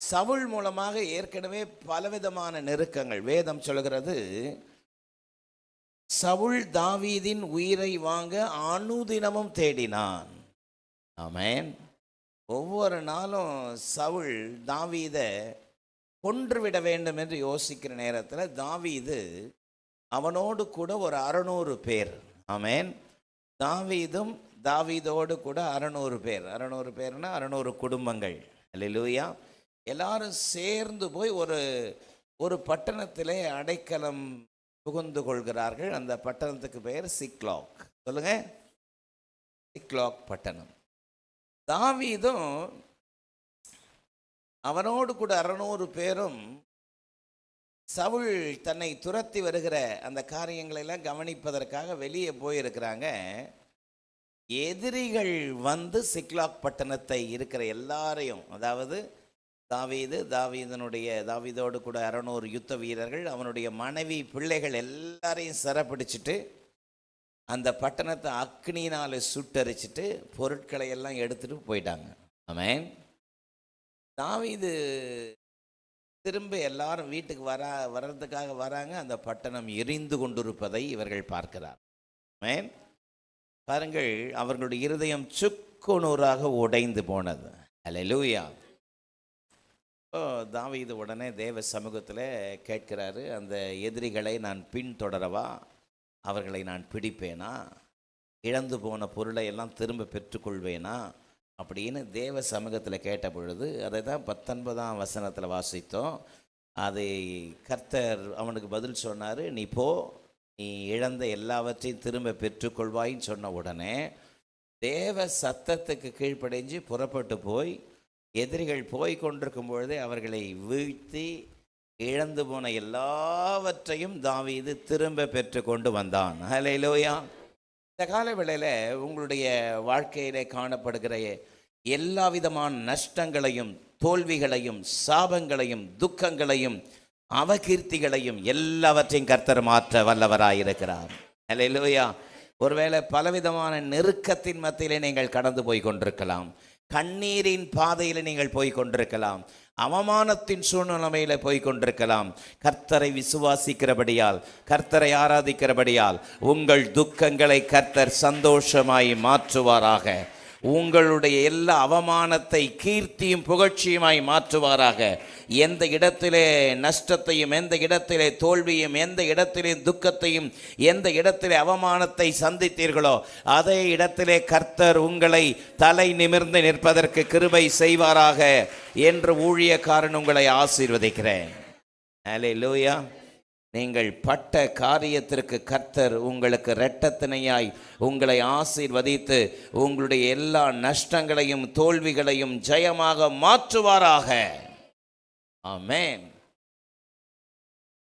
சவுல் மூலமாக ஏற்கனவே பலவிதமான நெருக்கங்கள். வேதம் சொல்கிறது, சவுல் தாவீதின் உயிரை வாங்க அனுதினமும் தேடினான். ஆமென். ஒவ்வொரு நாளும் சவுல் தாவீதை கொன்றுவிட வேண்டும் என்று யோசிக்கிற நேரத்தில் தாவீது அவனோடு கூட ஒரு 600 பேர். ஆமென். தாவீதும் தாவீதோடு கூட 600 பேர். 600 பேர்னா 600 குடும்பங்கள். அல்லேலூயா. எல்லாரும் சேர்ந்து போய் ஒரு பட்டணத்திலே அடைக்கலம் புகுந்து கொள்கிறார்கள். அந்த பட்டணத்துக்கு பெயர் சிக்லாக். சொல்லுங்க, சிக்லாக் பட்டணம். தாவீதும் அவனோடு கூட 600 பேரும் சவுல் தன்னை துரத்தி வருகிற அந்த காரியங்களை எல்லாம் கவனிப்பதற்காக வெளியே போயிருக்கிறாங்க. எதிரிகள் வந்து சிக்லாக் பட்டணத்தை இருக்கிற எல்லாரையும், அதாவது தாவீதோடு கூட 600 யுத்த வீரர்கள், அவனுடைய மனைவி, பிள்ளைகள் எல்லாரையும் சிறைப்பிடிச்சிட்டு அந்த பட்டணத்தை அக்னியினால் சுட்டரிச்சிட்டு பொருட்களை எல்லாம் எடுத்துட்டு போயிட்டாங்க. ஆமென். தாவீது திரும்ப எல்லாரும் வீட்டுக்கு வர்றதுக்காக வராங்க. அந்த பட்டணம் எரிந்து கொண்டிருப்பதை இவர்கள் பார்க்கிறார். ஆமென். பாருங்கள், அவர்களுடைய இருதயம் சுக்குநூறாக உடைந்து போனது. அல்லேலூயா. தாவீது உடனே தேவ சமூகத்தில் கேட்கிறாரு, அந்த எதிரிகளை நான் பின்தொடரவா? அவர்களை நான் பிடிப்பேனா? இழந்து போன பொருளை எல்லாம் திரும்ப பெற்றுக்கொள்வேனா அப்படின்னு தேவ சமூகத்தில் கேட்ட பொழுது, அதை தான் 19ஆம் வசனத்தில் வாசித்தோம். அதை கர்த்தர் அவனுக்கு பதில் சொன்னார், நீ போ, நீ இழந்த எல்லாவற்றையும் திரும்ப பெற்றுக்கொள்வாயின்னு சொன்ன உடனே தேவ சத்தத்துக்கு கீழ்ப்படைஞ்சு புறப்பட்டு போய் எதிரிகள் போய் கொண்டிருக்கும் பொழுதே அவர்களை வீழ்த்தி இழந்து போன எல்லாவற்றையும் தாவீது திரும்ப பெற்று கொண்டு வந்தான். ஹல்லேலூயா. இந்த காலவேளையில் உங்களுடைய வாழ்க்கையிலே காணப்படுகிற எல்லா விதமான நஷ்டங்களையும், தோல்விகளையும், சாபங்களையும், துக்கங்களையும், அவகீர்த்திகளையும் எல்லாவற்றையும் கர்த்தர் மாற்ற வல்லவராயிருக்கிறார். ஹல்லேலூயா. ஒருவேளை பலவிதமான நெருக்கத்தின் மத்தியிலே நீங்கள் கடந்து போய் கொண்டிருக்கலாம். கண்ணீரின் பாதையில் நீங்கள் போய் கொண்டிருக்கலாம். அவமானத்தின் சூழ்நிலையில் போய் கொண்டிருக்கலாம். கர்த்தரை விசுவாசிக்கிறபடியால், கர்த்தரை ஆராதிக்கிறபடியால் உங்கள் துக்கங்களை கர்த்தர் சந்தோஷமாய் மாற்றுவாராக. உங்களுடைய எல்லா அவமானத்தை கீர்த்தியும் புகழ்ச்சியுமாய் மாற்றுவாராக. எந்த இடத்திலே நஷ்டத்தையும், எந்த இடத்திலே தோல்வியும், எந்த இடத்திலே துக்கத்தையும், எந்த இடத்திலே அவமானத்தை சந்தித்தீர்களோ அதே இடத்திலே கர்த்தர் உங்களை தலை நிமிர்ந்து நிற்பதற்கு கிருபை செய்வாராக என்று ஊழியக்காரன் உங்களை ஆசீர்வதிக்கிறேன். அல்லேலூயா. நீங்கள் பட்ட காரியத்திற்கு கர்த்தர் உங்களுக்கு இரட்டத்தனையாய் உங்களை ஆசீர்வதித்து உங்களுடைய எல்லா நஷ்டங்களையும் தோல்விகளையும் ஜெயமாக மாற்றுவாராக. ஆமென்.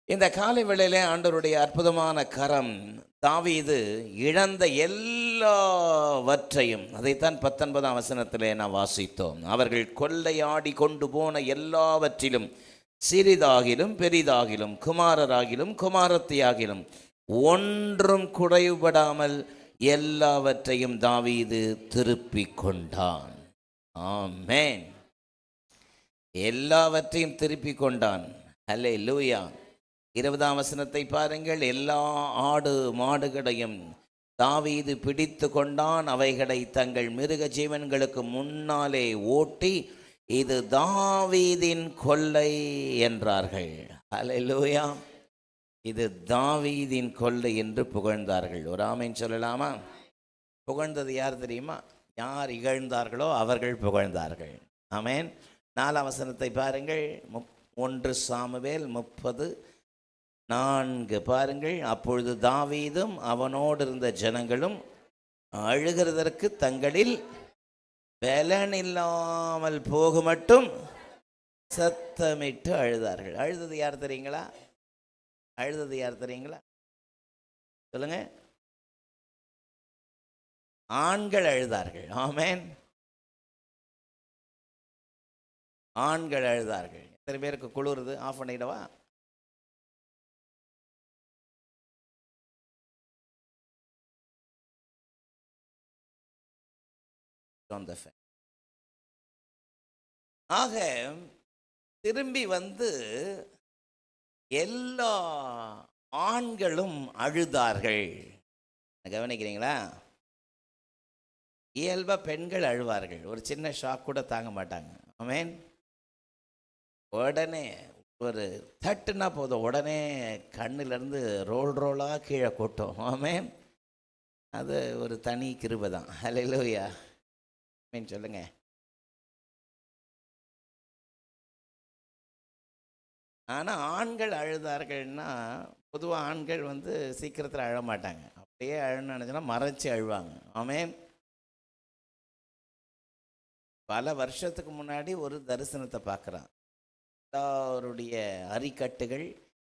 இந்த காலை வேளையிலே ஆண்டவருடைய அற்புதமான கரம் தாவீது இழந்த எல்லாவற்றையும், அதைத்தான் 19ஆம் வசனத்திலே நாம் வாசித்தோம். அவர்கள் கொள்ளையாடி கொண்டு போன எல்லாவற்றிலும் சிறிதாகிலும் பெரிதாகிலும் குமாரராகிலும் குமாரத்தியாகிலும் ஒன்றும் குறைபடாமல் எல்லாவற்றையும் தாவீது திருப்பிக் கொண்டான். ஆமென். எல்லாவற்றையும் திருப்பிக் கொண்டான். அல்லேலூயா. 20ஆம் வசனத்தை பாருங்கள். எல்லா ஆடு மாடுகளையும் தாவீது பிடித்து கொண்டான், அவைகளை தங்கள் மிருக ஜீவன்களுக்கு முன்னாலே ஓட்டி, இது தாவீதின் கொல்லை என்றார்கள். அல்லேலூயா. இது தாவீதின் கொல்லை என்று புகழ்ந்தார்கள். ஒரு ஆமென் சொல்லலாமா? புகழ்ந்தது யார் தெரியுமா? யார் இகழ்ந்தார்களோ அவர்கள் புகழ்ந்தார்கள். ஆமென். 4ஆம் வசனத்தை பாருங்கள். 1 சாமுவேல் 30:4 பாருங்கள். அப்பொழுது தாவீதும் அவனோடு இருந்த ஜனங்களும் அழுகிறதற்கு தங்களில் பலன் இல்லாமல் போக மட்டும் சத்தமிட்டு அழுதார்கள். அழுதது யார் தெரியுங்களா? அழுதது யார் தெரியுங்களா? சொல்லுங்க. ஆண்கள் அழுதார்கள். ஆமென். ஆண்கள் அழுதார்கள். எத்தனை பேருக்கு குளிருது? ஆஃப் பண்ணிடவா? ஆக திரும்பி வந்து எல்லா ஆண்களும் அழுதார்கள். கவனிக்கிறீங்களா? இயல்பா பெண்கள் அழுவார்கள். ஒரு சின்ன ஷாக் கூட தாங்க மாட்டாங்க. ஆமென். உடனே ஒரு தட்டுனா போதும், உடனே கண்ணிலேருந்து ரோலாக கீழே கொட்டும். ஆமென். அது ஒரு தனி கிருபை தான். அல்லேலூயா. ஆமென் சொல்லுங்க. ஆனால் ஆண்கள் அழுதார்கள்னா, பொதுவாக ஆண்கள் வந்து சீக்கிரத்தில் அழ மாட்டாங்க. அப்படியே அழன்னு நினச்சோன்னா மறைச்சி அழுவாங்க. ஆமென். பல வருஷத்துக்கு முன்னாடி ஒரு தரிசனத்தை பார்க்குறான். எல்லாருடைய அரிக்கட்டுகள்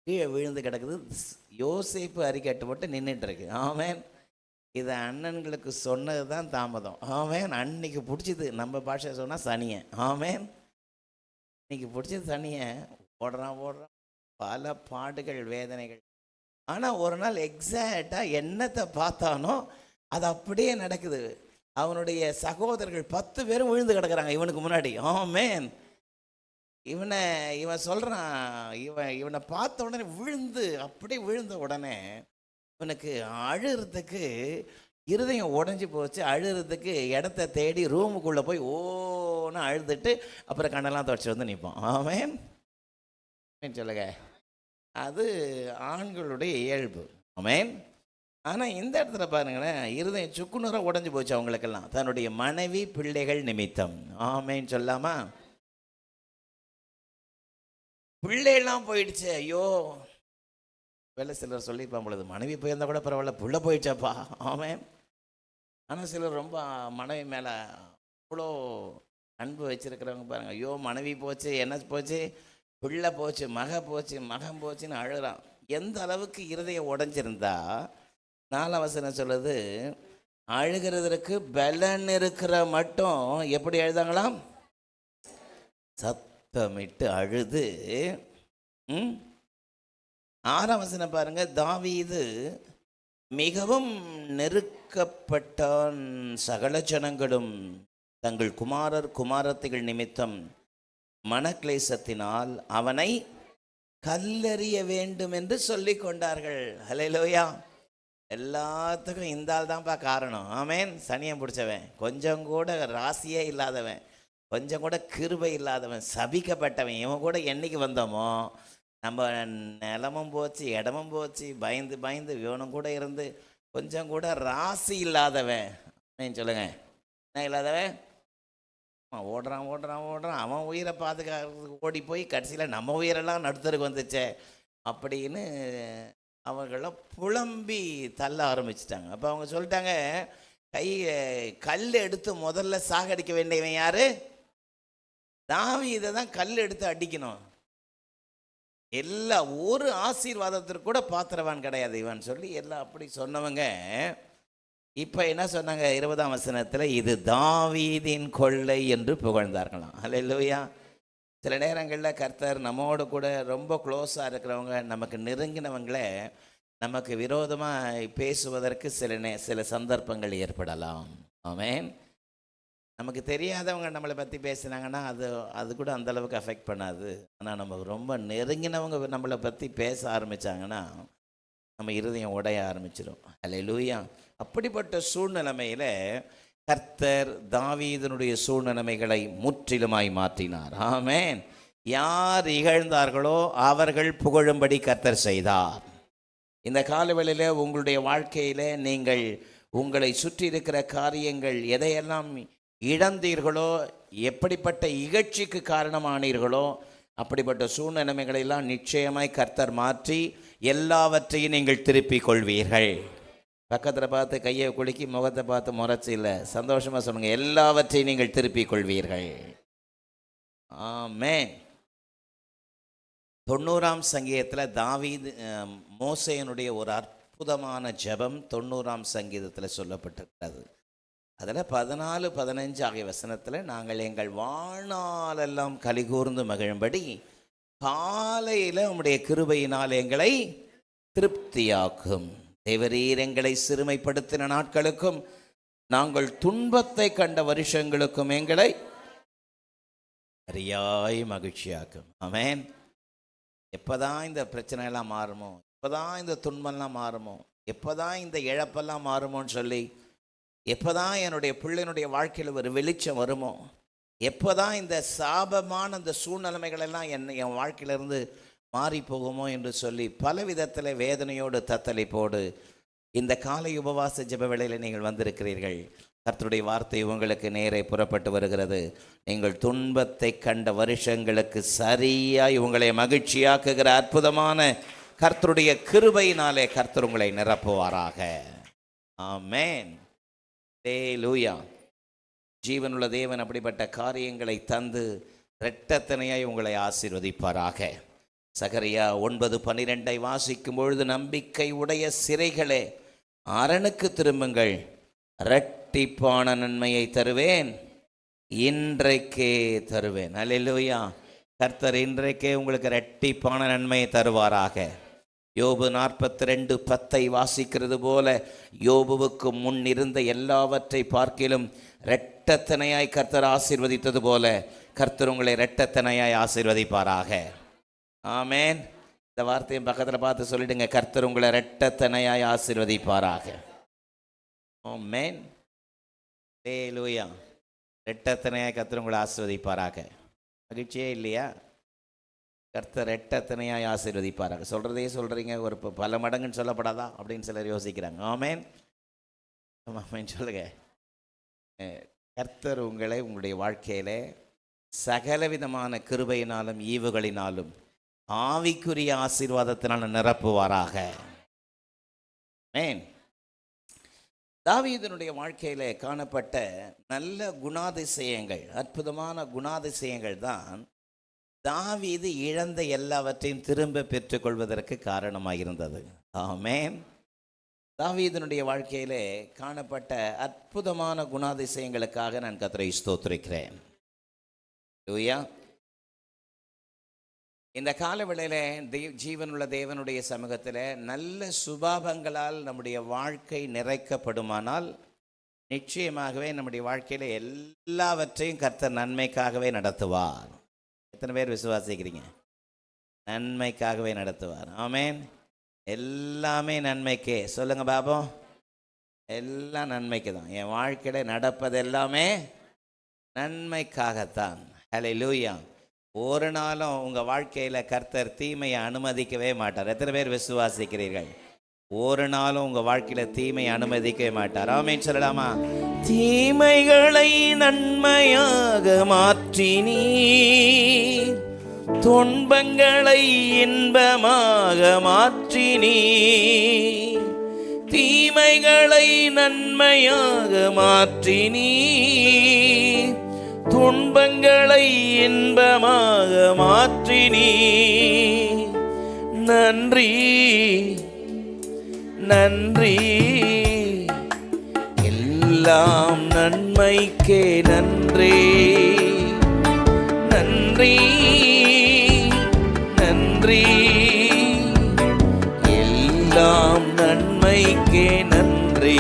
கீழே விழுந்து கிடக்குது. யோசேப்பு அரிக்கட்டு மட்டும் நின்றுட்டு இருக்கு. ஆமென். இதை அண்ணன்களுக்கு சொன்னது தான் தாமதம். ஆமென். அன்னைக்கு பிடிச்சது, நம்ம பாஷை சொன்னால் சனியை. ஆமென். இன்னைக்கு பிடிச்சது சனியை. ஓடுறான். பல பாடுகள், வேதனைகள். ஆனால் ஒரு நாள் எக்ஸாக்டாக என்னத்தை பார்த்தானோ அது அப்படியே நடக்குது. அவனுடைய சகோதரர்கள் 10 பேரும் விழுந்து கிடக்குறாங்க இவனுக்கு முன்னாடி. ஆமென். இவன் சொல்கிறான், இவனை பார்த்த உடனே அப்படியே விழுந்த உடனே இவனுக்கு அழுகிறதுக்கு இருதயம் உடஞ்சி போச்சு. அழுகிறதுக்கு இடத்த தேடி ரூமுக்குள்ளே போய் ஓன்னு அழுதுட்டு அப்புறம் கண்ணெல்லாம் துடைச்சி வந்து நிற்பான். ஆமென் சொல்லுங்க. அது ஆண்களுடைய இயல்பு. ஆமென். ஆனால் இந்த இடத்துல பாருங்களேன், இருதயம் சுக்குநூறாக உடஞ்சி போச்சு அவங்களுக்கெல்லாம், தன்னுடைய மனைவி பிள்ளைகள் நிமித்தம். ஆமென் சொல்லாமா? பிள்ளைலாம் போயிடுச்சு. ஐயோ, வேலை சிலர் சொல்லியிருப்பான் பொழுது, மனைவி போயிருந்தா கூட பரவாயில்ல, பிள்ளை போயிடுச்சாப்பா. ஆமென். ஆனால் சிலர் ரொம்ப மனைவி மேலே அவ்வளோ அன்பு வச்சிருக்கிறவங்க பாருங்க, ஐயோ மனைவி போச்சு, என்ன போச்சு, பிள்ளை போச்சு, மகன் போச்சுன்னு அழுறான். எந்த அளவுக்கு இருதயம் உடஞ்சிருந்தா, 4ஆம் வசனம் சொல்லுது, அழுகிறதற்கு பலன் இருக்கிற மட்டும் எப்படி அழுதாங்களாம்? சத்தமிட்டு அழுது. 6ஆம் வசனம் பாருங்க. தாவீது மிகவும் நெருக்கப்பட்டான். சகல ஜனங்களும் தங்கள் குமாரர் குமாரத்திகள் நிமித்தம் மனக்லேசத்தினால் அவனை கல்லெறிய வேண்டும் என்று சொல்லி கொண்டார்கள். அல்லேலூயா. எல்லாத்துக்கும் இந்த ஆள் தான்ப்பா காரணம். ஆமென். சனியம் பிடிச்சவன், கொஞ்சம் கூட ராசியே இல்லாதவன், கொஞ்சம் கூட கிருபை இல்லாதவன், சபிக்கப்பட்டவன். இவன் கூட என்னைக்கு வந்தோமோ நம்ம நிலமும் போச்சு, இடமும் போச்சு, பயந்து இவனும் கூட இருந்து கொஞ்சம் கூட ராசி இல்லாதவன். சொல்லுங்க, என்ன இல்லாதவன்? ஓடுறான். அவன் உயிரை பாதுகாக்கிறதுக்கு ஓடி போய் கடைசியில் நம்ம உயிரெல்லாம் நடுத்தருக்கு வந்துச்சே அப்படின்னு அவங்கள புலம்பி தள்ள ஆரம்பிச்சிட்டாங்க. அப்போ அவங்க சொல்லிட்டாங்க, கல் எடுத்து முதல்ல சாகடிக்க வேண்டியவன் யாரு? தாவீதை தான் கல் எடுத்து அடிக்கணும். எல்லா ஒரு ஆசீர்வாதத்திற்கு கூட பாத்திரவான் கிடையாது இவன் சொல்லி எல்லாம் அப்படி சொன்னவங்க இப்போ என்ன சொன்னாங்க? 20ஆம் வசனத்தில், இது தாவீதின் கொள்ளை என்று புகழ்ந்தார்களாம். அல்லேலூயா. சில நேரங்களில் கர்த்தர் நம்மோடு கூட ரொம்ப க்ளோஸாக இருக்கிறவங்க, நமக்கு நெருங்கினவங்களே நமக்கு விரோதமாக பேசுவதற்கு சில சந்தர்ப்பங்கள் ஏற்படலாம். ஆமென். நமக்கு தெரியாதவங்க நம்மளை பற்றி பேசுனாங்கன்னா அது கூட அந்தளவுக்கு அஃபெக்ட் பண்ணாது. ஆனால் நம்ம ரொம்ப நெருங்கினவங்க நம்மளை பற்றி பேச ஆரம்பித்தாங்கன்னா நம்ம இருதயம் உடைய ஆரம்பிச்சிடும். அல்லேலூயா. அப்படிப்பட்ட சூழ்நிலைமையில் கர்த்தர் தாவீதினுடைய சூழ்நிலைமைகளை முற்றிலுமாய் மாற்றினார். ஆமென். யார் இகழ்ந்தார்களோ அவர்கள் புகழும்படி கர்த்தர் செய்தார். இந்த காலவெளியில் உங்களுடைய வாழ்க்கையில் நீங்கள் உங்களை சுற்றி இருக்கிற காரியங்கள் எதையெல்லாம் இழந்தீர்களோ, எப்படிப்பட்ட இகழ்ச்சிக்கு காரணமானீர்களோ, அப்படிப்பட்ட சூழ்நிலைமைகளெல்லாம் நிச்சயமாய் கர்த்தர் மாற்றி எல்லாவற்றையும் நீங்கள் திருப்பிக் கொள்வீர்கள். பக்கத்தில் பார்த்து கையை குலுக்கி முகத்தை பார்த்து முறைச்சி இல்லை, சந்தோஷமாக சொல்லுங்கள், எல்லாவற்றையும் நீங்கள் திருப்பிக் கொள்வீர்கள். ஆமென். 90ஆம் சங்கீதத்தில் தாவீது மோசேயினுடைய ஒரு அற்புதமான ஜெபம் 90ஆம் சங்கீதத்தில் சொல்லப்பட்டிருக்கிறது. அதில் 14, 15 ஆகிய வசனத்தில் நாங்கள் எங்கள் வாழ்நாளெல்லாம் கலிகூர்ந்து மகிழும்படி காலையில் உம்முடைய கிருபையினால் எங்களை திருப்தியாக்கும். தேவரீர் எங்களை சிறுமைப்படுத்தின நாட்களுக்கும் நாங்கள் துன்பத்தை கண்ட வருஷங்களுக்கும் எங்களை சரியாய் மகிழ்ச்சியாக்கும். ஆமென். எப்போதான் இந்த பிரச்சனையெல்லாம் மாறுமோ, எப்போதான் இந்த துன்பம்லாம் மாறுமோ, எப்போதான் இந்த இழப்பெல்லாம் மாறுமோன்னு சொல்லி, எப்போதான் என்னுடைய பிள்ளைனுடைய வாழ்க்கையில் ஒரு வெளிச்சம் வருமோ, எப்போதான் இந்த சாபமான அந்த சூழ்நிலைமைகளெல்லாம் என் வாழ்க்கையிலிருந்து மாறி போகுமோ என்று சொல்லி பல விதத்தில் வேதனையோடு தத்தளிப்போடு இந்த காலை உபவாச ஜெப வேளையில் நீங்கள் வந்திருக்கிறீர்கள். கர்த்தருடைய வார்த்தை உங்களுக்கு நேரே புறப்பட்டு வருகிறது. நீங்கள் துன்பத்தை கண்ட வருஷங்களுக்கு சரியாய் உங்களை மகிழ்ச்சியாக்குகிற அற்புதமான கர்த்தருடைய கிருபையினாலே கர்த்தர் உங்களை நிரப்புவாராக. ஆமென். அல்லேலூயா. ஜீவனுள்ள தேவன் அப்படிப்பட்ட காரியங்களை தந்து இரட்டத்தனையாய் உங்களை ஆசீர்வதிப்பாராக. சகரியா 9:12 வாசிக்கும் பொழுது, நம்பிக்கை உடைய சிறைகளே அரணுக்கு திரும்புங்கள், இரட்டிப்பான நன்மையை தருவேன், இன்றைக்கே தருவேன். அல்லேலூயா. கர்த்தர் இன்றைக்கே உங்களுக்கு இரட்டிப்பான நன்மையை தருவாராக. யோபு 42:10 வாசிக்கிறது போல, யோபுவுக்கு முன் இருந்த எல்லாவற்றை பார்க்கிலும் இரட்டத்தனையாய் கர்த்தர் ஆசீர்வதித்தது போல கர்த்தர் உங்களை இரட்டத்தனையாய் ஆசீர்வதிப்பாராக. ஆமென். இந்த வார்த்தையும் பக்கத்தில் பார்த்து சொல்லிடுங்க, கர்த்தர் உங்களை இரட்டத்தனையாய் ஆசீர்வதிப்பாராக. ஆமென். அல்லேலூயா. இரட்டத்தனையாய் கர்த்தர் உங்களை ஆசீர்வதிப்பாராக. மகிழ்ச்சியே இல்லையா? கர்த்தர் இரட்டத்தனையாய் ஆசீர்வதிப்பாராக. சொல்கிறதே சொல்கிறீங்க, ஒரு பல மடங்குன்னு சொல்லப்படாதா அப்படின்னு சிலர் யோசிக்கிறாங்க. ஆமென். ஆமென் சொல்லுங்க. கர்த்தர் உங்களை உங்களுடைய வாழ்க்கையில் சகலவிதமான கிருபையினாலும் ஈவுகளினாலும் ஆவிக்குரிய ஆசீர்வாதத்தினால் நிரப்புவாராக. ஆமென். தாவீதினுடைய வாழ்க்கையில் காணப்பட்ட நல்ல குணாதிசயங்கள், அற்புதமான குணாதிசயங்கள் தான் தாவீது இழந்த எல்லாவற்றையும் திரும்ப பெற்றுக்கொள்வதற்கு காரணமாக இருந்தது. ஆமென். தாவீதினுடைய வாழ்க்கையிலே காணப்பட்ட அற்புதமான குணாதிசயங்களுக்காக நான் கர்த்தரை ஸ்தோத்திரிக்கிறேன். அல்லேலூயா. இந்த காலவேளையில் ஜீவனுள்ள தேவனுடைய சமூகத்தில் நல்ல சுபாவங்களால் நம்முடைய வாழ்க்கை நிறைக்கப்படுமானால் நிச்சயமாகவே நம்முடைய வாழ்க்கையில் எல்லாவற்றையும் கர்த்தர் நன்மைக்காகவே நடத்துவார். எத்தனை பேர் விசுவாசிக்கிறீங்க? நன்மைக்காகவே நடத்துவார். ஆமென். எல்லாமே நன்மைக்கே. சொல்லுங்க பாபம். எல்லாம் நன்மைக்கு தான். என் வாழ்க்கையில் நடப்பது எல்லாமே நன்மைக்காகத்தான். அல்லேலூயா. ஒரு நாளும் உங்கள் வாழ்க்கையில் கர்த்தர் தீமையை அனுமதிக்கவே மாட்டார். எத்தனை பேர் விசுவாசிக்கிறீர்கள்? ஒரு நாளும் உங்கள் வாழ்க்கையில் தீமையை அனுமதிக்கவே மாட்டார். ஆமென் சொல்லலாமா? தீமைகளை நன்மையாக மாற்றினீ, துன்பங்களை இன்பமாக மாற்றினீ, தீமைகளை நன்மையாக மாற்றினீ, துன்பங்களை இன்பமாக மாற்றினீ. நன்றி நன்றி, எல்லாம் நன்மைக்கே நன்றி. நன்றி நன்றி, எல்லாம் நன்மைக்கே நன்றி.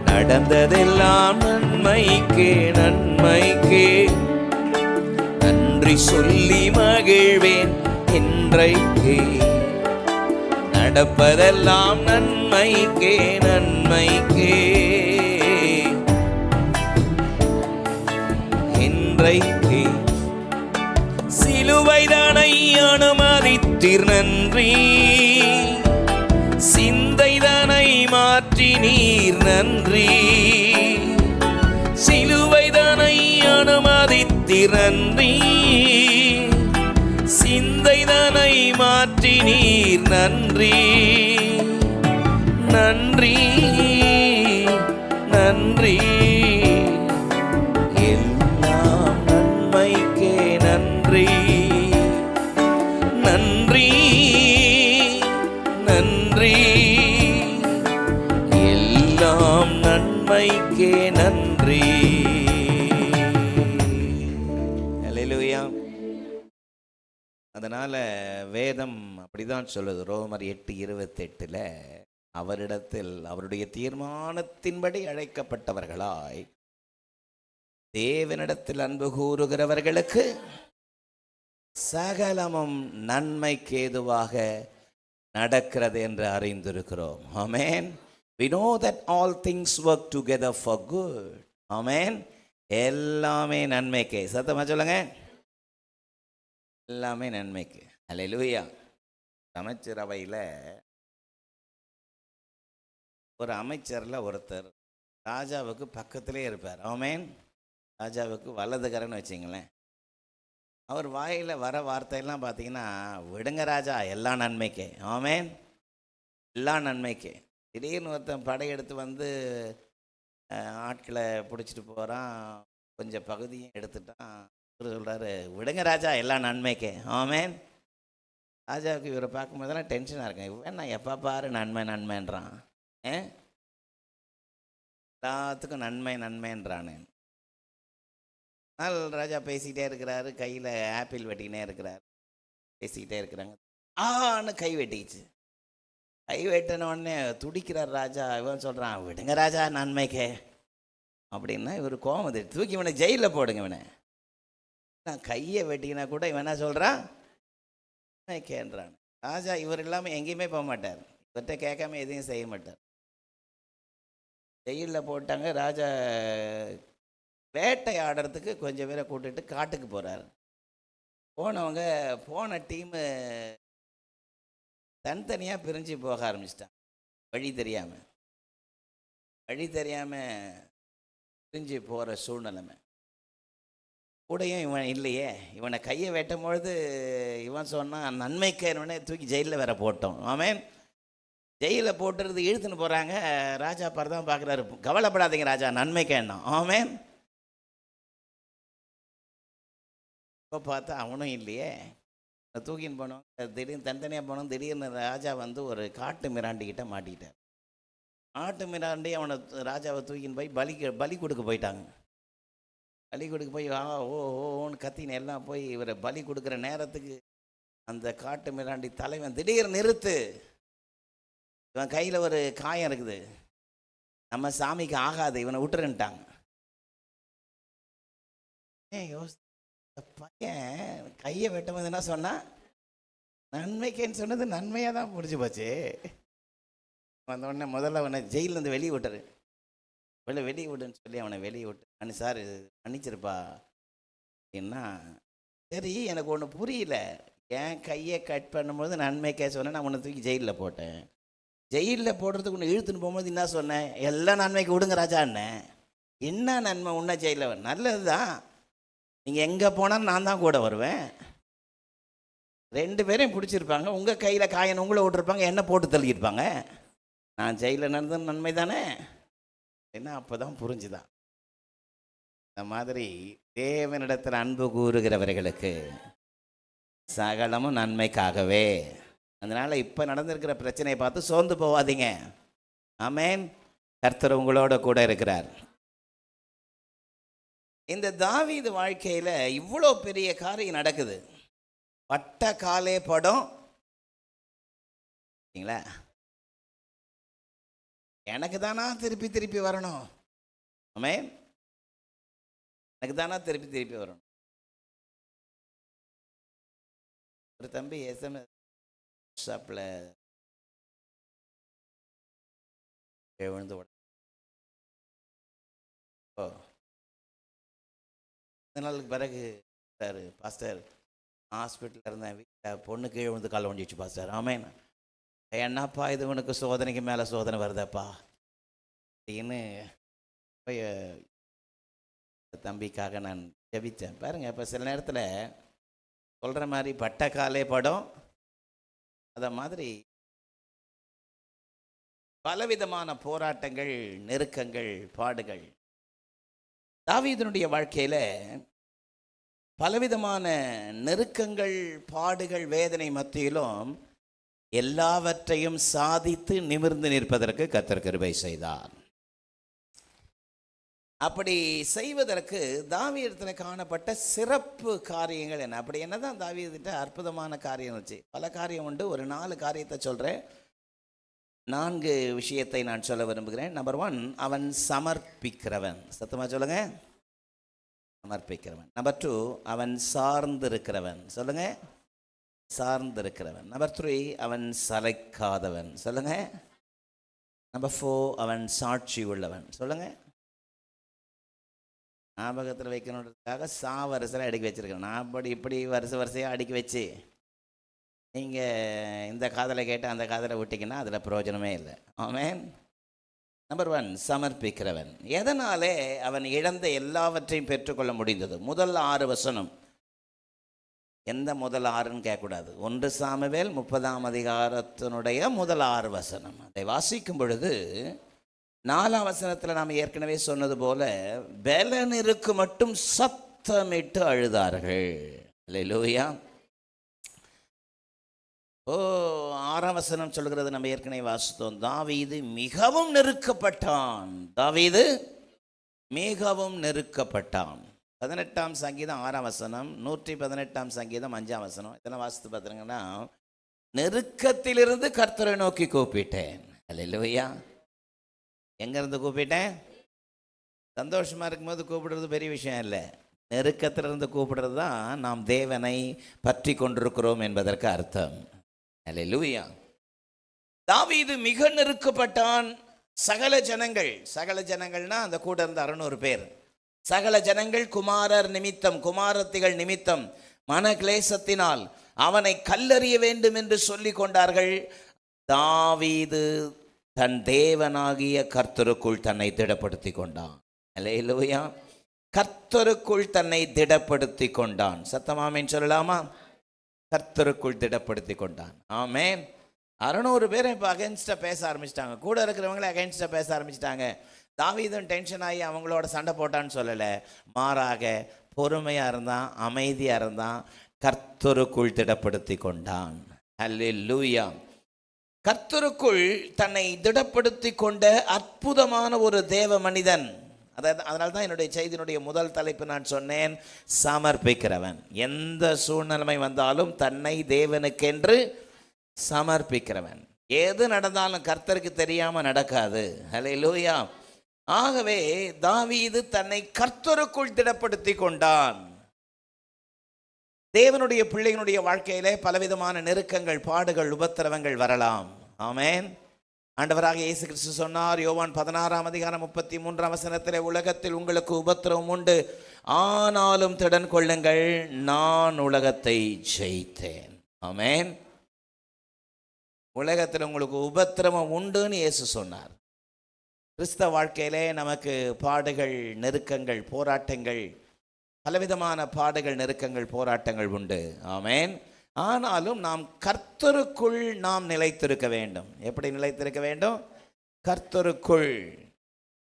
நடந்ததெல்லாம் நன்மை நன்மைக்கே நன்மைக்கே நன்றி சொல்லி மகிழ்வேன் இன்றைக்கே. நடப்பதெல்லாம் நன்மைக்கே நன்மைக்கே இன்றைக்கே. சிலுவைதானை அனுமதித்தீர் நன்றி, சிந்தைதானை மாற்றி நீர் நன்றி. சிலுவைதானை அனுமதித்தீர் நன்றி, சிந்தைதானை மாற்றி நீர் நன்றி. நன்றி நன்றி எல்லாம் நன்மைக்கே நன்றி. நன்றி நன்றி எல்லாம் நன்மைக்கே நன்றி. அல்லேலூயா. அதனால வேதம் அப்படிதான் சொல்லுது. ரோமர் 8:28 அவரிடத்தில் அவருடைய தீர்மானத்தின்படி அழைக்கப்பட்டவர்களாய் தேவனிடத்தில் அன்பு கூறுகிறவர்களுக்கு சகலமும் நன்மைக்கு ஏதுவாக நடக்கிறது என்று அறிந்திருக்கிறோம். ஆமென். We know that all things work together for good. ஆமென். எல்லாமே நன்மைக்கு. சத்தமா சொல்லுங்க. எல்லாமே நன்மைக்கு. அல்லேலூயா. அமைச்சரவையில் ஒரு அமைச்சரில் ஒருத்தர் ராஜாவுக்கு பக்கத்திலே இருப்பார். ஆமென். ராஜாவுக்கு வலதுகரன்னு வச்சிங்களேன். அவர் வாயில் வர வார்த்தையெல்லாம் பார்த்தீங்கன்னா, விடுங்க ராஜா எல்லாம் நன்மைக்கே. ஆமென். எல்லாம் நன்மைக்கே. திடீர்னு ஒருத்தன் படையெடுத்து வந்து ஆட்களை பிடிச்சிட்டு போகிறான், கொஞ்சம் பகுதியும் எடுத்துட்டான். இவர் சொல்கிறாரு, விடுங்க ராஜா எல்லாம் நன்மைக்கே. ஆமென். ராஜாவுக்கு இவரை பார்க்கும்போதெல்லாம் டென்ஷனாக இருக்கேன். இவன் நான் எப்போ பாரு நன்மை நன்மைன்றான், எல்லாத்துக்கும் நன்மை நன்மைன்றானே. ஆனால் ராஜா பேசிக்கிட்டே இருக்கிறாரு, கையில் ஆப்பிள் வெட்டிக்கினே இருக்கிறார். பேசிக்கிட்டே இருக்கிறாங்க. ஆன்னு கை வெட்டிச்சு. கை வெட்டின உடனே துடிக்கிறார் ராஜா. இவன் சொல்கிறான், விடுங்க ராஜா நன்மைக்கே அப்படின்னா இவர் கோவம் வந்துட்டு, தூக்கி இவனை ஜெயிலில் போடுங்க. இவனை நான் கையை வெட்டிக்கினா கூட இவன் என்ன சொல்கிறான், நன்மைக்கேன்றான். ராஜா இவர் இல்லாமல் எங்கேயுமே போக மாட்டார், இவர்கிட்ட கேட்காம எதையும் செய்ய மாட்டார். ஜெயிலில் போட்டாங்க. ராஜா வேட்டை ஆடுறதுக்கு கொஞ்சம் பேரை கூட்டிட்டு காட்டுக்கு போகிறார். போனவங்க போன டீமு தனித்தனியாக பிரிஞ்சு போக ஆரம்பிச்சிட்டான். வழி தெரியாமல் பிரிஞ்சு போகிற சூழ்நிலைமை. கூடையும் இவன் இல்லையே. இவனை கையை வெட்டும் பொழுது இவன் சொன்னான், நன்மைக்கேனவனே தூக்கி ஜெயிலில் வேற போட்டோம். ஆமென். ஜெயிலில் போட்டுறது இழுத்துன்னு போகிறாங்க. ராஜா பார் தான் பார்க்குறாரு, கவலைப்படாதீங்க ராஜா நன்மைக்கேன்னா. ஆமென். இப்போ பார்த்தா அவனும் இல்லையே. தூக்கின்னு போனோம். திடீர்னு தனித்தனியாக போனோம். திடீர்னு ராஜா வந்து ஒரு காட்டு மிராண்டிக்கிட்ட மாட்டிக்கிட்டார். காட்டு மிராண்டி அவனை ராஜாவை தூக்கின்னு போய் பலி கொடுக்க போயிட்டாங்க. பலி கொடுக்க போய் ஓன்னு கத்தின்னு எல்லாம் போய் இவரை பலி கொடுக்குற நேரத்துக்கு அந்த காட்டு மிராண்டி தலைவன் திடீர் நிறுத்து, இவன் கையில் ஒரு காயம் இருக்குது, நம்ம சாமிக்கு ஆகாது, இவனை விட்டுருன்ட்டாங்க. பையன் கையை வெட்டும்போது என்ன சொன்னா, நன்மைக்கேன்னு சொன்னது நன்மையாக தான் முடிஞ்சு போச்சு. வந்த உடனே முதல்ல அவனை ஜெயிலேருந்து வெளியே விட்டுரு, வெளியே விடுன்னு சொல்லி அவனை வெளியே விட்டு, சார் மன்னிச்சிருப்பா அப்படின்னா, சரி எனக்கு ஒன்று புரியல, என் கையை கட் பண்ணும்போது நன்மைக்கே சொன்னேன், நான் உன்னை தூக்கி ஜெயிலில் போட்டேன். ஜெயிலில் போடுறதுக்கு ஒன்று இழுத்துன்னு போகும்போது என்ன சொன்னேன், எல்லாம் நன்மைக்கு விடுங்க ராஜான்னு. என்ன நன்மை உன்னை ஜெயிலில்? நல்லது தான், நீங்கள் எங்கே போனாலும் நான் தான் கூட வருவேன். 2 பேரையும் பிடிச்சிருப்பாங்க, உங்கள் கையில் காயன் உங்களை விட்டுருப்பாங்க, என்ன போட்டு தள்ளியிருப்பாங்க. நான் ஜெயிலில் நடந்தது நன்மை தானே என்ன. அப்போ தான் புரிஞ்சுதான். இந்த மாதிரி தேவனிடத்தில் அன்பு கூறுகிறவர்களுக்கு சகலமும் நன்மைக்காகவே. அதனால் இப்போ நடந்திருக்கிற பிரச்சனையை பார்த்து சோர்ந்து போவாதீங்க. ஆமென். கர்த்தர் உங்களோட கூட இருக்கிறார். இந்த தாவீது வாழ்க்கையில் இவ்வளோ பெரிய காரியம் நடக்குது. பட்ட காலே படம் சரிங்களா, எனக்கு தானா திருப்பி திருப்பி வரணும். ஆமென். எனக்கு தானே திருப்பி திருப்பி வரணும். ஒரு தம்பி எஸ்எம்எஸ் ஷாப்பில் விழுந்து நாளுக்கு பிறகு சார் பாஸ்டர் ஹாஸ்பிட்டலில் இருந்தேன், வீட்டில் பொண்ணு கீழே விழுந்து கால் ஒண்டிச்சு பாஸ்டர். ஆமேன். என்னப்பா இது உனக்கு சோதனைக்கு மேலே சோதனை வருதப்பா அப்படின்னு போய் தம்பிக்காக நான் ஜெபித்தேன். பாருங்கள், இப்போ சில நேரத்தில் சொல்கிற மாதிரி பட்ட காலே படம், அதை மாதிரி பலவிதமான போராட்டங்கள், நெருக்கங்கள், பாடுகள். தாவீதினுடைய வாழ்க்கையில் பலவிதமான நெருக்கங்கள், பாடுகள், வேதனை மத்தியிலும் எல்லாவற்றையும் சாதித்து நிமிர்ந்து நிற்பதற்கு கர்த்தர் கிருபை செய்தார். அப்படி செய்வதற்கு தாவீதிடத்தில் காணப்பட்ட சிறப்பு காரியங்கள் என்ன? அப்படி என்னதான் தாவீதிட்ட அற்புதமான காரியம் வச்சு பல காரியம் உண்டு. ஒரு 4 காரியத்தை சொல்கிறேன். 4 விஷயத்தை நான் சொல்ல விரும்புகிறேன். நம்பர் 1, அவன் சமர்ப்பிக்கிறவன். சத்தமாக சொல்லுங்க, சமர்ப்பிக்கிறவன். நம்பர் 2, அவன் சார்ந்திருக்கிறவன். சொல்லுங்க, சார்ந்திருக்கிறவன். நம்பர் 3, அவன் சளைக்காதவன். சொல்லுங்க. நம்பர் 4, அவன் சாட்சி உள்ளவன். சொல்லுங்க. ஞாபகத்தில் வைக்கணுன்றதுக்காக வரிசையில் அடுக்கி வச்சுருக்கேன். நான் இப்படி வரிசையாக அடுக்கி வச்சு நீங்கள் இந்த காதலை கேட்டு அந்த காதலை விட்டிங்கன்னா அதில் பிரயோஜனமே இல்லை. ஆமென். நம்பர் 1, சமர்ப்பிக்கிறவன். எதனாலே அவன் இழந்த எல்லாவற்றையும் பெற்றுக்கொள்ள முடிந்தது? முதல் 6 வசனம். எந்த முதல் 6ன்னு கேட்கக்கூடாது. 1 சாமுவேல் 30ஆம் அதிகாரத்தினுடைய முதல் 6 வசனம். அதை வாசிக்கும் பொழுது 4ஆம் வசனத்தில் நாம் ஏற்கனவே சொன்னது போல பெலனிற்கு மட்டும் சத்தமிட்டு அழுதார்கள். அல்லேலூயா. 6ஆம் வசனம் சொல்கிறது, நம்ம ஏற்கனவே வாசித்தோம். தாவீது மிகவும் நெருக்கப்பட்டான். தாவீது மிகவும் நெருக்கப்பட்டான். 18ஆம் சங்கீதம் 6ஆம் வசனம், 118ஆம் சங்கீதம் 5ஆம் வசனம். இதெல்லாம் வாசித்து பார்த்துருங்கன்னா, நெருக்கத்திலிருந்து கர்த்தரை நோக்கி கூப்பிட்டேன். அல்லேலூயா. எங்கேருந்து கூப்பிட்டேன்? சந்தோஷமாக இருக்கும்போது கூப்பிடுறது பெரிய விஷயம் இல்லை. நெருக்கத்திலிருந்து கூப்பிடுறது தான் நாம் தேவனை பற்றி கொண்டிருக்கிறோம் என்பதற்கு அர்த்தம். அல்லேலூயா. தாவீது மிக நெருக்கப்பட்டான். சகல ஜனங்கள்னா அந்த கூட இருந்த 600 பேர். சகல ஜனங்கள் குமாரர் நிமித்தம், குமாரத்திகள் நிமித்தம் மன கிளேசத்தினால் அவனை கல்லறிய வேண்டும் என்று சொல்லி கொண்டார்கள். தாவீது தன் தேவனாகிய கர்த்தருக்குள் தன்னை திடப்படுத்தி கொண்டான். அல்லேலூயா. கர்த்தருக்குள் தன்னை திடப்படுத்தி கொண்டான். சத்தமாமேன் சொல்லலாமா? கர்த்தருக்குள் திடப்படுத்தி கொண்டான். ஆமேன். 600 பேரை இப்போ அகைன்ஸ்டாக பேச ஆரம்பிச்சிட்டாங்க. கூட இருக்கிறவங்களே அகைன்ஸ்டாக பேச ஆரம்பிச்சிட்டாங்க. தாவீதும் டென்ஷன் ஆகி அவங்களோட சண்டை போட்டான்னு சொல்லலை. மாறாக பொறுமையாக இருந்தான், அமைதியாக இருந்தான், கர்த்தருக்குள் திடப்படுத்தி கொண்டான். அல்லேலூயா. கர்த்தருக்குள் தன்னை திடப்படுத்தி கொண்ட அற்புதமான ஒரு தேவ மனிதன். அதனால தான் என்னுடைய செய்தியினுடைய முதல் தலைப்பு நான் சொன்னேன், சமர்ப்பிக்கிறவன். எந்த சூழ்நிலைமை வந்தாலும் தன்னை தேவனுக்கென்று சமர்ப்பிக்கிறவன். எது நடந்தாலும் கர்த்தருக்கு தெரியாமல் நடக்காது. அல்லேலூயா. ஆகவே தாவீது தன்னை கர்த்தருக்குள் திடப்படுத்தி கொண்டான். தேவனுடைய பிள்ளைகளுடைய வாழ்க்கையிலே பலவிதமான நெருக்கங்கள், பாடுகள், உபத்திரவங்கள் வரலாம். ஆமென். ஆண்டவராக இயேசு கிறிஸ்து சொன்னார், யோவான் 16ஆம் அதிகாரம் 33ஆம் வசனத்திலே, உலகத்தில் உங்களுக்கு உபத்திரவம் உண்டு, ஆனாலும் திடன் கொள்ளுங்கள், நான் உலகத்தை ஜெயித்தேன். ஆமென். உலகத்தில் உங்களுக்கு உபத்திரவம் உண்டுன்னு இயேசு சொன்னார். கிறிஸ்தவ வாழ்க்கையிலே நமக்கு பாடுகள், நெருக்கங்கள், போராட்டங்கள், பலவிதமான பாடுகள், நெருக்கங்கள், போராட்டங்கள் உண்டு. ஆமென். ஆனாலும் நாம் கர்த்தருக்குள் நாம் நிலைத்திருக்க வேண்டும். எப்படி நிலைத்திருக்க வேண்டும்? கர்த்தருக்குள்.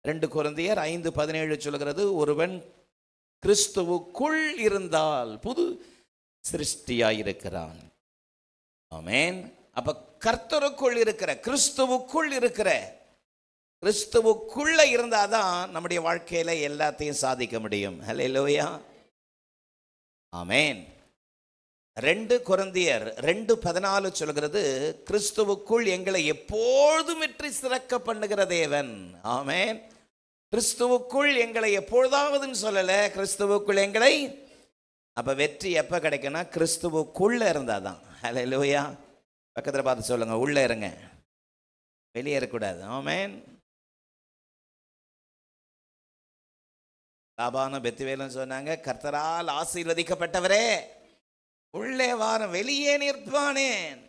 2 கொரிந்தியர் 5:17 சொல்கிறது, ஒருவன் கிறிஸ்துவுக்குள் இருந்தால் புது சிருஷ்டியாயிருக்கிறான். ஆமென். அப்ப கர்த்தருக்குள் இருக்கிற, கிறிஸ்துவுக்குள் இருக்கிற, கிறிஸ்துவுக்குள்ள இருந்தாதான் நம்முடைய வாழ்க்கையில எல்லாத்தையும் சாதிக்க முடியும். ஹல்லேலூயா. ஆமென். 2 கொரிந்தியர் 2:14 சொல்கிறது, கிறிஸ்துவுக்குள் எங்களை எப்போதும் வெற்றி சிறக்க பண்ணுகிற தேவன். ஆமென். கிறிஸ்துவுக்குள் எங்களை எப்பொழுதாவதுன்னு சொல்லலை, கிறிஸ்துவுக்குள் எங்களை. அப்போ வெற்றி எப்போ கிடைக்குன்னா கிறிஸ்துவுக்குள்ளே இருந்தால் தான். ஹல்லேலூயா. பக்கத்தில் பார்த்து சொல்லுங்கள், உள்ளே இருங்க, வெளியே இருக்கக்கூடாது. ஆமென். லாபான பெத்துவேலும் சொன்னாங்க, கர்த்தரால் ஆசீர்வதிக்கப்பட்டவரே உள்ளே வாரம் வெளியே நிற்பானேன்.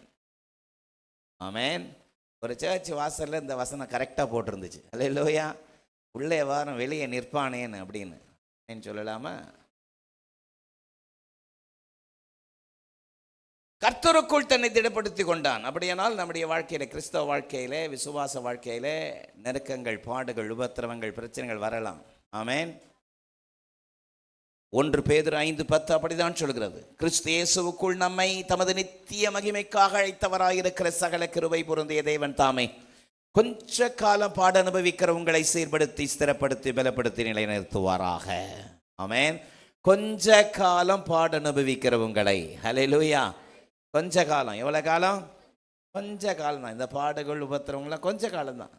ஆமென். ஒரு சர்ச் வாசல்ல இந்த வசனம் கரெக்டாக போட்டிருந்துச்சு. ஹல்லேலூயா. உள்ளே வாரம் வெளியே நிற்பானேன் அப்படின்னு சொல்லலாமா? கர்த்தருக்குள் தன்னை திடப்படுத்தி கொண்டான். அப்படியானால் நம்முடைய வாழ்க்கையில, கிறிஸ்தவ வாழ்க்கையிலே, விசுவாச வாழ்க்கையிலே நெருக்கங்கள், பாடுகள், உபத்திரவங்கள், பிரச்சனைகள் வரலாம். ஆமென். 1 பேதுரு 5:10 அப்படிதான் சொல்கிறது. கிறிஸ்து இயேசுவுக்குள் நம்மை தமது நித்திய மகிமைக்காக அழைத்தவராயிருக்கிற சகல கிருபை பொருந்திய தேவன் தாமே கொஞ்ச காலம் பாட அனுபவிக்கிற உங்களை சீர்படுத்தி, ஸ்திரப்படுத்தி, பலப்படுத்தி நிலைநிறுத்துவாராக. ஆமென். கொஞ்ச காலம் பாட அனுபவிக்கிற உங்களை. ஹல்லேலூயா. கொஞ்ச காலம். எவ்வளோ காலம்? கொஞ்ச காலம் தான். இந்த பாடுகள், உபத்திரவங்களாம் கொஞ்ச காலம் தான்.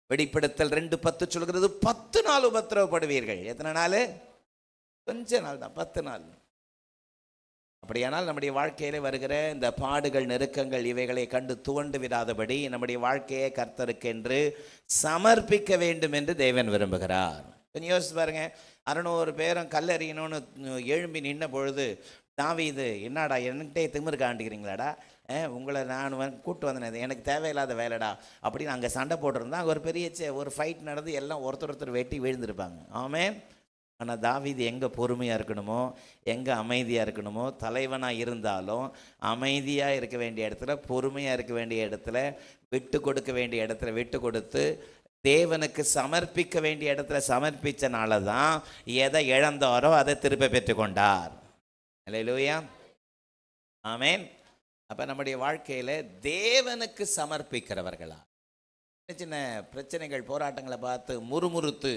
வெளிப்படுத்தல் 2:10 சொல்கிறது, 10 நாள் உபத்திரவப்படுவீர்கள். எத்தனை நாள்? கொஞ்ச நாள் தான், 10 நாள். அப்படியானால் நம்முடைய வாழ்க்கையில வருகிற இந்த பாடுகள், நெருக்கங்கள் இவைகளை கண்டு துவண்டு விடாதபடி நம்முடைய வாழ்க்கையை கர்த்தருக்கென்று சமர்ப்பிக்க வேண்டும் என்று தேவன் விரும்புகிறார். கொஞ்சம் யோசிச்சு பாருங்க. 600 பேரும் கல்லறியணும்னு எழும்பி நின்ன பொழுது தாவீது, என்னடா என்கிட்டே திமிரு காண்டிக்கிறீங்களாடா, உங்களை நான் கூப்பிட்டு வந்தேன், எனக்கு தேவையில்லாத வேலைடா அப்படின்னு அங்கே சண்டை போட்டிருந்தா அங்கே ஒரு பெரிய ஒரு ஃபைட் நடந்து எல்லாம் ஒருத்தர் வெட்டி விழுந்திருப்பாங்க. ஆமென். ஆனால் தாவீது எங்கே பொறுமையாக இருக்கணுமோ, எங்கே அமைதியாக இருக்கணுமோ, தலைவனாக இருந்தாலும் அமைதியாக இருக்க வேண்டிய இடத்துல, பொறுமையாக இருக்க வேண்டிய இடத்துல, விட்டு கொடுக்க வேண்டிய இடத்துல விட்டு கொடுத்து, தேவனுக்கு சமர்ப்பிக்க வேண்டிய இடத்துல சமர்ப்பிச்சனால தான் எதை இழந்தாரோ அதை திருப்ப பெற்றுக்கொண்டார். ஹல்லேலூயா. ஆமென். அப்போ நம்முடைய வாழ்க்கையில் தேவனுக்கு சமர்ப்பிக்கிறவர்களா, சின்ன சின்ன பிரச்சனைகள், போராட்டங்களை பார்த்து முறுமுறுத்து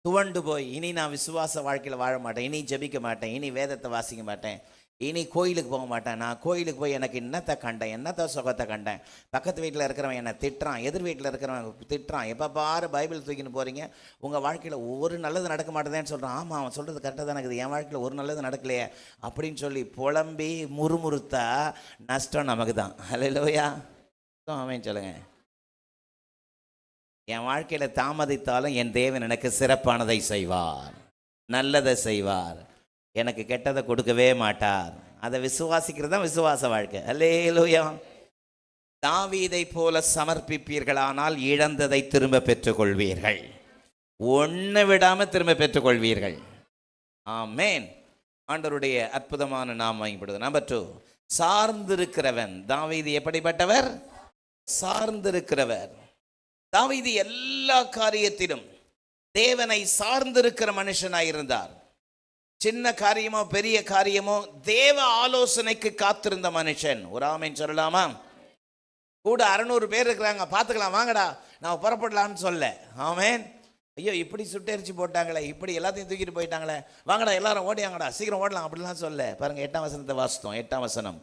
துவண்டு போய், இனி நான் விசுவாச வாழ்க்கையில் வாழ மாட்டேன், இனி ஜெபிக்க மாட்டேன், இனி வேதத்தை வாசிக்க மாட்டேன், இனி கோயிலுக்கு போக மாட்டேன், நான் கோயிலுக்கு போய் எனக்கு என்னத்தை கண்டேன், என்னத்தை சுகத்தை கண்டேன், பக்கத்து வீட்டில் இருக்கிறவன் என்னை திட்டுறான், எதிர் வீட்டில் இருக்கிறவன் திட்டுறான், எப்போ பாரு பைபிள் தூக்கின்னு போகிறீங்க, உங்கள் வாழ்க்கையில் ஒரு நல்லது நடக்க மாட்டேதேன்னு சொல்கிறான். ஆமாம், அவன் சொல்கிறது கரெக்டாக தான் இருக்குது, என் வாழ்க்கையில் ஒரு நல்லது நடக்கலையே அப்படின்னு சொல்லி புலம்பி முறுமுறுத்தா நஷ்டம் நமக்கு தான். ஹல்லேலூயா. ஆமென் சொல்லுங்க. என் வாழ்க்கையில் தாமதித்தாலும் என் தேவன் எனக்கு சிறப்பானதை செய்வார், நல்லதை செய்வார், எனக்கு கெட்டதை கொடுக்கவே மாட்டார். அதை விசுவாசிக்கிறது தான் விசுவாச வாழ்க்கை. அல்லேலூயா. தாவீதை போல சமர்ப்பிப்பீர்களானால் இழந்ததை திரும்ப பெற்றுக்கொள்வீர்கள், ஒன்று விடாமல் திரும்ப பெற்றுக்கொள்வீர்கள். ஆமென். ஆண்டவருடைய அற்புதமான நாமம் மகிமைப்படுது. நம்பர் 2, சார்ந்திருக்கிறவன். தாவீது எப்படிப்பட்டவர்? சார்ந்திருக்கிறவர். தாவீது எல்லா காரியத்திலும் தேவனை சார்ந்திருக்கிற மனுஷனாய் இருந்தார். சின்ன காரியமோ பெரிய காரியமோ தேவ ஆலோசனைக்கு காத்திருந்த மனுஷன். ஒரு ஆமென் சொல்லலாமா? கூட 600 பேர் இருக்கிறாங்க, பார்த்துக்கலாம் வாங்கடா நான் புறப்படலான்னு சொல்ல. ஆமென். ஐயோ இப்படி சுட்டெரிச்சு போட்டாங்களே, இப்படி எல்லாத்தையும் தூக்கிட்டு போயிட்டாங்களே, வாங்கடா எல்லாரும் ஓடியாங்கடா, சீக்கிரம் ஓடலாம் அப்படிலாம் சொல்ல. பாருங்க 8ஆம் வசனத்தை வாசித்தோம். 8ஆம் வசனம்.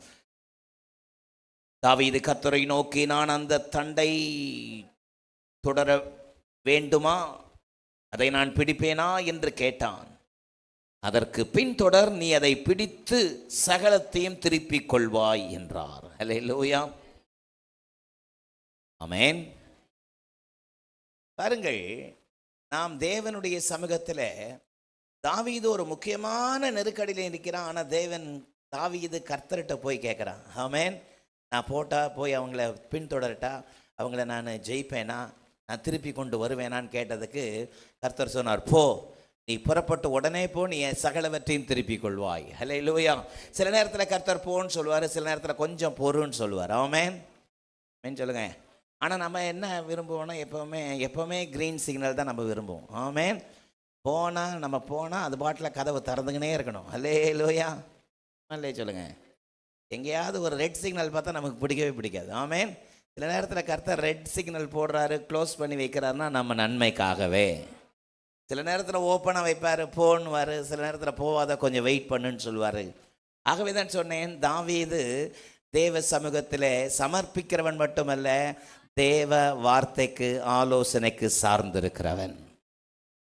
தாவீது கர்த்தரை நோக்கி, நான் அந்த தண்டை தொடர வேண்டுமா, அதை நான் பிடிப்பேனா என்று கேட்டான். அதற்கு பின்தொடர், நீ அதை பிடித்து சகலத்தையும் திருப்பிக் கொள்வாய் என்றார். ஹல்லேலூயா. ஆமென். பாருங்கள், நாம் தேவனுடைய சமூகத்தில், தாவீது ஒரு முக்கியமான நெருக்கடியில் இருக்கிறான். ஆனால் தேவன் தாவீது கர்த்தர்கிட்ட போய் கேட்குறான். ஆமென். நான் போட்டால் போய் அவங்கள பின்தொடரட்டா, அவங்கள நான் ஜெயிப்பேனா, நான் திருப்பி கொண்டு வருவேனான்னு கேட்டதுக்கு கர்த்தர் சொன்னார், போ, நீ புறப்பட்டு உடனே போ, நீ சகலவற்றையும் திருப்பிக் கொள்வாய். ஹல்லேலூயா. சில நேரத்தில் கர்த்தர் போன்னு சொல்லுவார், சில நேரத்தில் கொஞ்சம் பொறுன்னு சொல்லுவார். ஆமென். சொல்லுங்க. ஆனால் நம்ம என்ன விரும்புவோம்னா, எப்போவுமே க்ரீன் சிக்னல் தான் நம்ம விரும்புவோம். ஆமென். நம்ம போனால் அது பாட்டில் கதவை திறந்துக்கினே இருக்கணும். ஹல்லேலூயா. அல்லே சொல்லுங்க. எங்கேயாவது ஒரு ரெட் சிக்னல் பார்த்தா நமக்கு பிடிக்கவே பிடிக்காது. ஆமென். சில நேரத்தில் கர்த்தர் ரெட் சிக்னல் போடுறாரு, க்ளோஸ் பண்ணி வைக்கிறாருன்னா நம்ம நன்மைக்காகவே. சில நேரத்தில் ஓப்பனாக வைப்பார், போன்னுவார், சில நேரத்தில் போவாத கொஞ்சம் வெயிட் பண்ணுன்னு சொல்லுவார். ஆகவே தான் சொன்னேன், தாவீது தேவ சமூகத்தில் சமர்ப்பிக்கிறவன் மட்டுமல்ல, தேவ வார்த்தைக்கு ஆலோசனைக்கு சார்ந்திருக்கிறவன்.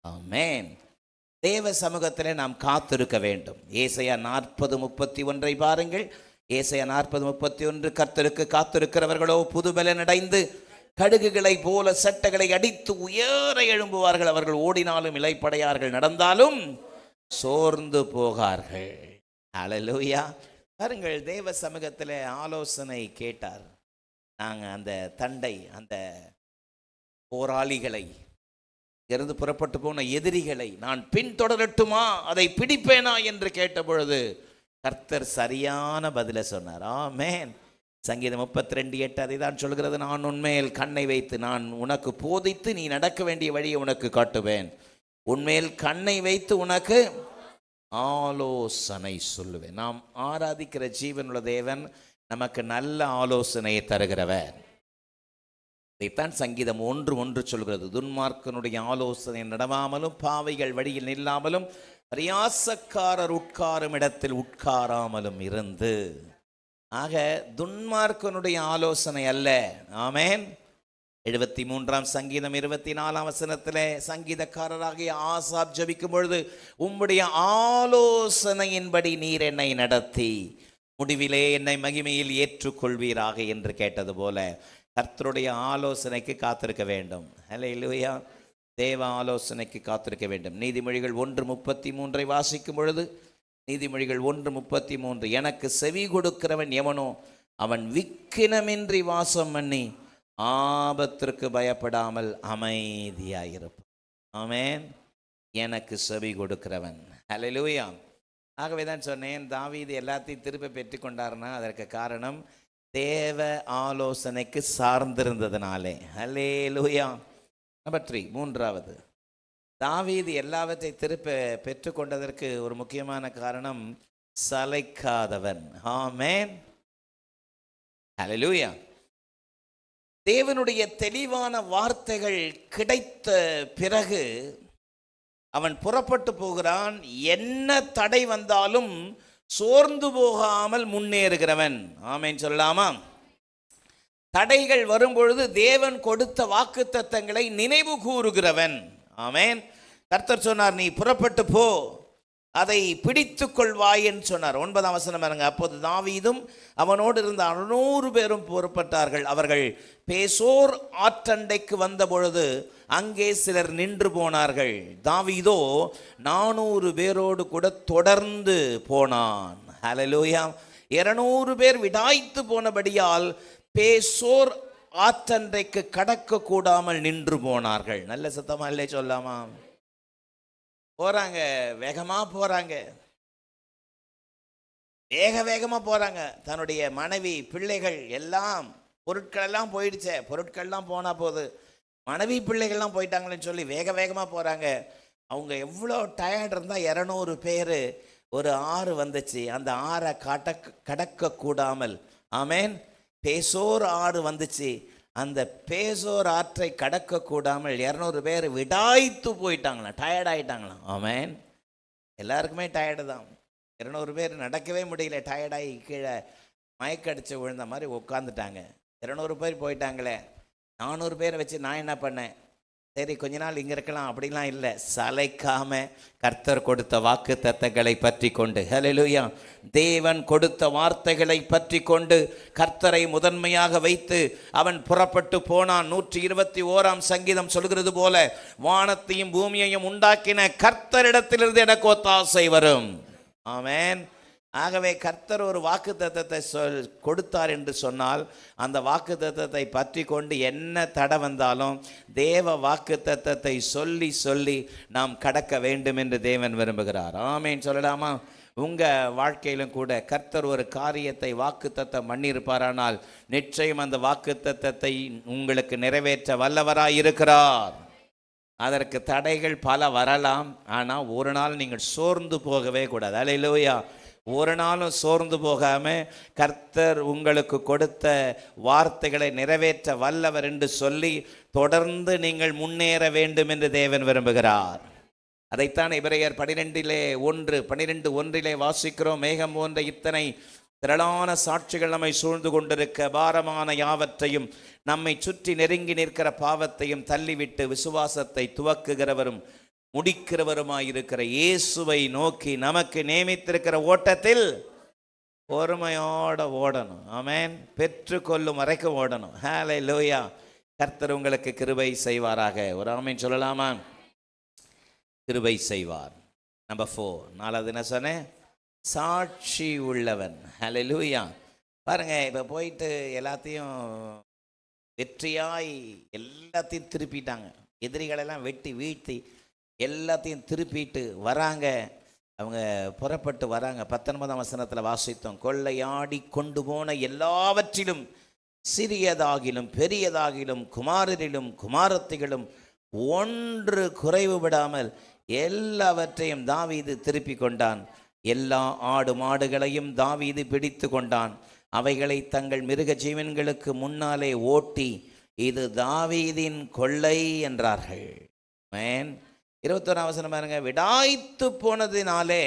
ஆமென். தேவ சமூகத்திலே நாம் காத்திருக்க வேண்டும். ஏசாயா 40:31 பாருங்கள். ஏசாயா 40:31, கர்த்தருக்கு காத்திருக்கிறவர்களோ புதுபலன் அடைந்து கடுகுகளை போல சட்டைகளை அடித்து உயர எழும்புவார்கள். அவர்கள் ஓடினாலும் இளைப்படையார்கள், நடந்தாலும் சோர்ந்து போகார்கள். ஹல்லேலூயா. பாருங்கள், தேவ சமூகத்தில் ஆலோசனை கேட்டார். நாங்கள் அந்த தண்டை, அந்த போராளிகளை, இருந்து புறப்பட்டு போன எதிரிகளை நான் பின்தொடரட்டுமா, அதை பிடிப்பேனா என்று கேட்டபொழுது கர்த்தர் சரியான பதிலை சொன்னார். ஆமென். சங்கீதம் 32:8 அதை தான் சொல்கிறது. நான் உன்மேல் கண்ணை வைத்து நான் உனக்கு போதித்து நீ நடக்க வேண்டிய வழியை உனக்கு காட்டுவேன். உன்மேல் கண்ணை வைத்து உனக்கு ஆலோசனை சொல்லுவேன். நாம் ஆராதிக்கிற ஜீவனுள்ள தேவன் நமக்கு நல்ல ஆலோசனையை தருகிறவர். இதைத்தான் சங்கீதம் 1:1 சொல்கிறது. துன்மார்க்கனுடைய ஆலோசனை நடவாமலும் பாவைகள் வழியில் நில்லாமலும் பரியாசக்காரர் உட்காரும் இடத்தில் உட்காராமலும் இருந்து. ஆக துன்மார்க்கனுடைய ஆலோசனை அல்ல. ஆமென். 73ஆம் சங்கீதம் 24ஆம் வசனத்திலே சங்கீதக்காரராகிய ஆசாப் ஜெபிக்கும் பொழுது, உம்முடைய ஆலோசனையின்படி நீர் என்னை நடத்தி முடிவிலே என்னை மகிமையில் ஏற்றுக்கொள்வீராக என்று கேட்டது போல கர்த்தருடைய ஆலோசனைக்கு காத்திருக்க வேண்டும். ஹல்லேலூயா. தேவ ஆலோசனைக்கு காத்திருக்க வேண்டும். நீதிமொழிகள் 1:33 வாசிக்கும் பொழுது, நீதிமொழிகள் 1:33, எனக்கு செவி கொடுக்கிறவன் எவனோ அவன் விக்கினமின்றி வாசம் பண்ணி ஆபத்திற்கு பயப்படாமல் அமைதியாயிருப்பான். ஆமென். எனக்கு செவி கொடுக்கிறவன். ஹல்லேலூயா. ஆகவே தான் சொன்னேன், தாவீது எல்லாத்தையும் திருப்பி பெற்று கொண்டார்னா அதற்கு காரணம் தேவ ஆலோசனைக்கு சார்ந்திருந்ததுனாலே. ஹல்லேலூயா. நம்பர் 3, மூன்றாவது, தாவீது எல்லாவற்றை திருப்ப பெற்றுக்கொண்டதற்கு ஒரு முக்கியமான காரணம் சளைக்காதவன். ஆமென். ஹல்லேலூயா. தேவனுடைய தெளிவான வார்த்தைகள் கிடைத்த பிறகு அவன் புறப்பட்டு போகிறான். என்ன தடை வந்தாலும் சோர்ந்து போகாமல் முன்னேறுகிறவன். ஆமென் சொல்லலாமா? தடைகள் வரும்பொழுது தேவன் கொடுத்த வாக்குத்தத்தங்களை நினைவு கூறுகிறவன். ஆமென். கர்த்தர் சொன்னார், நீ புறப்பட்டு போ, அதை பிடித்து கொள்வாய் என்று சொன்னார். 9ஆம் வசனம் பாருங்க. அப்போது தாவீதும் அவனோடு இருந்த 600 பேரும் புறப்பட்டார்கள். அவர்கள் பேசோர் ஆற்றண்டைக்கு வந்த பொழுது அங்கே சிலர் நின்று போனார்கள். தாவீதோ 400 பேரோடு கூட தொடர்ந்து போனான். ஹல்லேலூயா. 200 பேர் விடாய்த்து போனபடியால் பேசோர் ஆற்றண்டைக்கு கடக்க கூடாமல் நின்று போனார்கள். நல்ல சத்தமா இல்லை சொல்லாமா? போறாங்க, வேகமா போறாங்க, வேகமா போறாங்க. தன்னுடைய மனைவி, பிள்ளைகள் எல்லாம், பொருட்கள் எல்லாம் போயிடுச்சே, பொருட்கள்லாம் போனா போது, மனைவி பிள்ளைகள்லாம் போயிட்டாங்களேன்னு சொல்லி வேகமா போறாங்க. அவங்க எவ்வளோ டயர்ட் இருந்தால் 200 பேர், ஒரு ஆறு வந்துச்சு, அந்த ஆறை கடக்க கூடாமல், ஆமென், பேசோர் ஆறு வந்துச்சு, அந்த பேசோர் ஆற்றை கடக்க கூடாமல் 200 பேர் விடாய்த்து போயிட்டாங்களாம், டயர்ட் ஆகிட்டாங்களாம். ஆமென். எல்லாருக்குமே டயர்டு தான். 200 பேர் நடக்கவே முடியல, டயர்டாகி கீழே மயக்கடிச்சு விழுந்த மாதிரி உட்காந்துட்டாங்க. 200 பேர் போயிட்டாங்களே, 400 பேரை வச்சு நான் என்ன பண்ணேன், சரி கொஞ்ச நாள் இங்கே இருக்கலாம் அப்படிலாம் இல்லை, சளைக்காம கர்த்தர் கொடுத்த வாக்கு தத்தங்களை பற்றி கொண்டு, ஹல்லேலூயா, தேவன் கொடுத்த வார்த்தைகளை பற்றி கொண்டு கர்த்தரை முதன்மையாக வைத்து அவன் புறப்பட்டு போனான். 121ஆம் சங்கீதம் சொல்கிறது போல, வானத்தையும் பூமியையும் உண்டாக்கின கர்த்தரிடத்திலிருந்து எனக்கு ஒத்தாசை வரும். ஆமென். ஆகவே கர்த்தர் ஒரு வாக்கு தத்தத்தை கொடுத்தார் என்று சொன்னால் அந்த வாக்கு தத்தத்தை பற்றி கொண்டு என்ன தடை வந்தாலும் தேவ வாக்கு தத்தத்தை சொல்லி சொல்லி நாம் கடக்க வேண்டும் என்று தேவன் விரும்புகிறார். ஆமென் சொல்லலாமா? உங்கள் வாழ்க்கையிலும் கூட கர்த்தர் ஒரு காரியத்தை வாக்கு தத்தம் பண்ணியிருப்பாரானால் நிச்சயம் அந்த வாக்கு தத்தத்தை உங்களுக்கு நிறைவேற்ற வல்லவராய் இருக்கிறார். அதற்கு தடைகள் பல வரலாம், ஆனால் ஒரு நாள் நீங்கள் சோர்ந்து போகவே கூடாது. அல்லேலூயா. ஒரு நாளும் சோர்ந்து போகாமல் கர்த்தர் உங்களுக்கு கொடுத்த வார்த்தைகளை நிறைவேற்ற வல்லவர் என்று சொல்லி தொடர்ந்து நீங்கள் முன்னேற வேண்டும் என்று தேவன் விரும்புகிறார். அதைத்தான் எபிரெயர் 12:1 வாசிக்கிறோம். மேகம் போன்ற இத்தனை திரளான சாட்சிகள் நம்மை சூழ்ந்து கொண்டிருக்க பாரமான யாவற்றையும் நம்மை சுற்றி நெருங்கி நிற்கிற பாவத்தையும் தள்ளிவிட்டு விசுவாசத்தை துவக்குகிறவரும் முடிக்கிறவருமாயிருக்கிற இயேசுவை நோக்கி நமக்கு நியமித்திருக்கிற ஓட்டத்தில் பொறுமையோட ஓடணும். ஆமென். பெற்றுக்கொள்ளும் வரைக்கும் ஓடணும். ஹல்லேலூயா. கர்த்தர் உங்களுக்கு கிருபை செய்வாராக. ஒரு ஆமென் சொல்லலாமா? கிருபை செய்வார். நம்பர் 4, 4வது என்ன சொன்னேன்? சாட்சி உள்ளவன். ஹல்லேலூயா. பாருங்க, இப்போ போயிட்டு எல்லாத்தையும் வெற்றியாய் எல்லாத்தையும் திருப்பிட்டாங்க. எதிரிகளெல்லாம் வெட்டி வீழ்த்தி எல்லாத்தையும் திருப்பிட்டு வராங்க. அவங்க புறப்பட்டு வராங்க. 19ஆம் வசனத்தில் வாசித்தோம். கொள்ளையாடி கொண்டு போன எல்லாவற்றிலும் சிறியதாகிலும் பெரியதாகிலும் குமாரரிலும் குமாரத்திகளும் ஒன்று குறைவு விடாமல் எல்லாவற்றையும் தாவீது திருப்பி கொண்டான். எல்லா ஆடு மாடுகளையும் தாவீது பிடித்து கொண்டான். அவைகளை தங்கள் மிருக ஜீவன்களுக்கு முன்னாலே ஓட்டி இது தாவீதின் கொள்ளை என்றார்கள். மேன் 21ஆம் வசனம் பாருங்க. விடாய்த்து போனதினாலே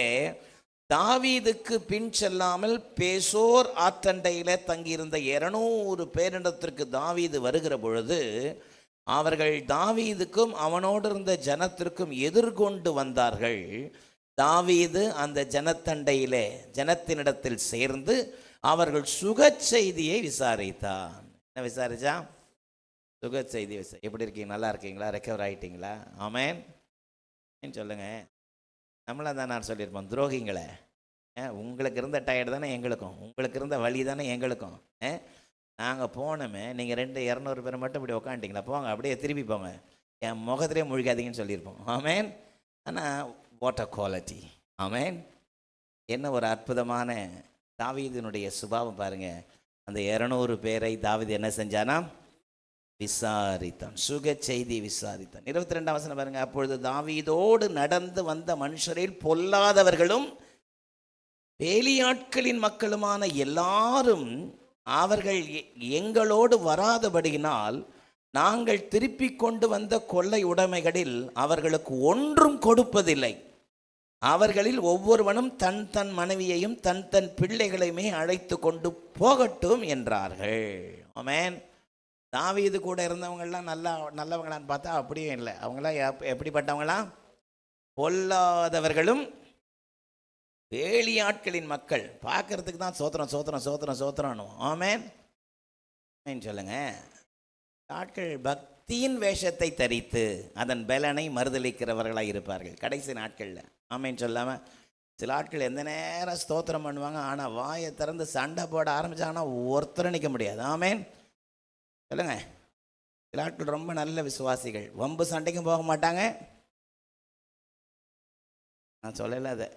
தாவீதுக்கு பின் செல்லாமல் பேசோர் ஆற்றண்டையில தங்கியிருந்த 200 பேரிடத்திற்கு தாவீது வருகிற பொழுது அவர்கள் தாவீதுக்கும் அவனோடு இருந்த ஜனத்திற்கும் எதிர்கொண்டு வந்தார்கள். தாவீது அந்த ஜனத்தண்டையிலே ஜனத்தினிடத்தில் சேர்ந்து அவர்கள் சுக செய்தியை விசாரித்தான். என்ன விசாரிச்சா? சுக செய்தி. எப்படி இருக்கீங்க? நல்லா இருக்கீங்களா? ரெக்கவர் ஆகிட்டீங்களா? ஆமென் சொல்லுங்க. நம்மளா தான் நான் சொல்லியிருப்போம், துரோகிங்களை. உங்களுக்கு இருந்த டயர்டு தானே எங்களுக்கும், உங்களுக்கு இருந்த வழி தானே எங்களுக்கும். நாங்கள் போனோமே, நீங்கள் 200 பேர் மட்டும் இப்படி உக்காண்டிங்களா, போங்க அப்படியே திருப்பி போங்க, என் முகத்திலே முழிக்காதீங்கன்னு சொல்லியிருப்போம். ஆமென். ஆனால் வாட்டர் குவாலிட்டி. ஆமென். என்ன ஒரு அற்புதமான தாவீதினுடைய சுபாவம் பாருங்க. அந்த 200 பேரை தாவீது என்ன செஞ்சானா? விசாரித்தான். சுக செய்தி விசாரித்தான். 22ஆம் வசனம் பாருங்க. அப்பொழுது தாவீதோடு நடந்து வந்த மனுஷரில் பொல்லாதவர்களும் வேலியாட்களின் மக்களுமான எல்லாரும் அவர்கள் எங்களோடு வராதபடியினால் நாங்கள் திருப்பி கொண்டு வந்த கொள்ளை உடைமைகளில் அவர்களுக்கு ஒன்றும் கொடுப்பதில்லை. அவர்களில் ஒவ்வொருவனும் தன் தன் மனைவியையும் தன் தன் பிள்ளைகளையுமே அழைத்து கொண்டு போகட்டும் என்றார்கள். ஆமென். தாவீது கூட இருந்தவங்கெல்லாம் நல்லவங்களான்னு பார்த்தா அப்படியும் இல்லை. அவங்களாம் எப்படிப்பட்டவங்களாம்? பொல்லாதவர்களும் வேலியாட்களின் மக்கள். பார்க்கறதுக்கு தான் சோத்திரம் சோத்திரம் சோத்திரம் சோத்திரணும். ஆமென் சொல்லுங்க. ஆட்கள் பக்தியின் வேஷத்தை தரித்து அதன் பலனை மறுதளிக்கிறவர்களாக இருப்பார்கள் கடைசி நாட்களில். ஆமென் சொல்லாமல் சில ஆட்கள் எந்த நேரம் ஸ்தோத்திரம் பண்ணுவாங்க, ஆனால் வாயை திறந்து சண்டை போட ஆரம்பித்தாங்கன்னா ஒருத்தர் நிற்க முடியாது. ஆமென் சொல்லுங்க. சில ஆட்கள் ரொம்ப நல்ல விசுவாசிகள், வம்பு சண்டைக்கும் போக மாட்டாங்க. நான் சொல்லலை, அதை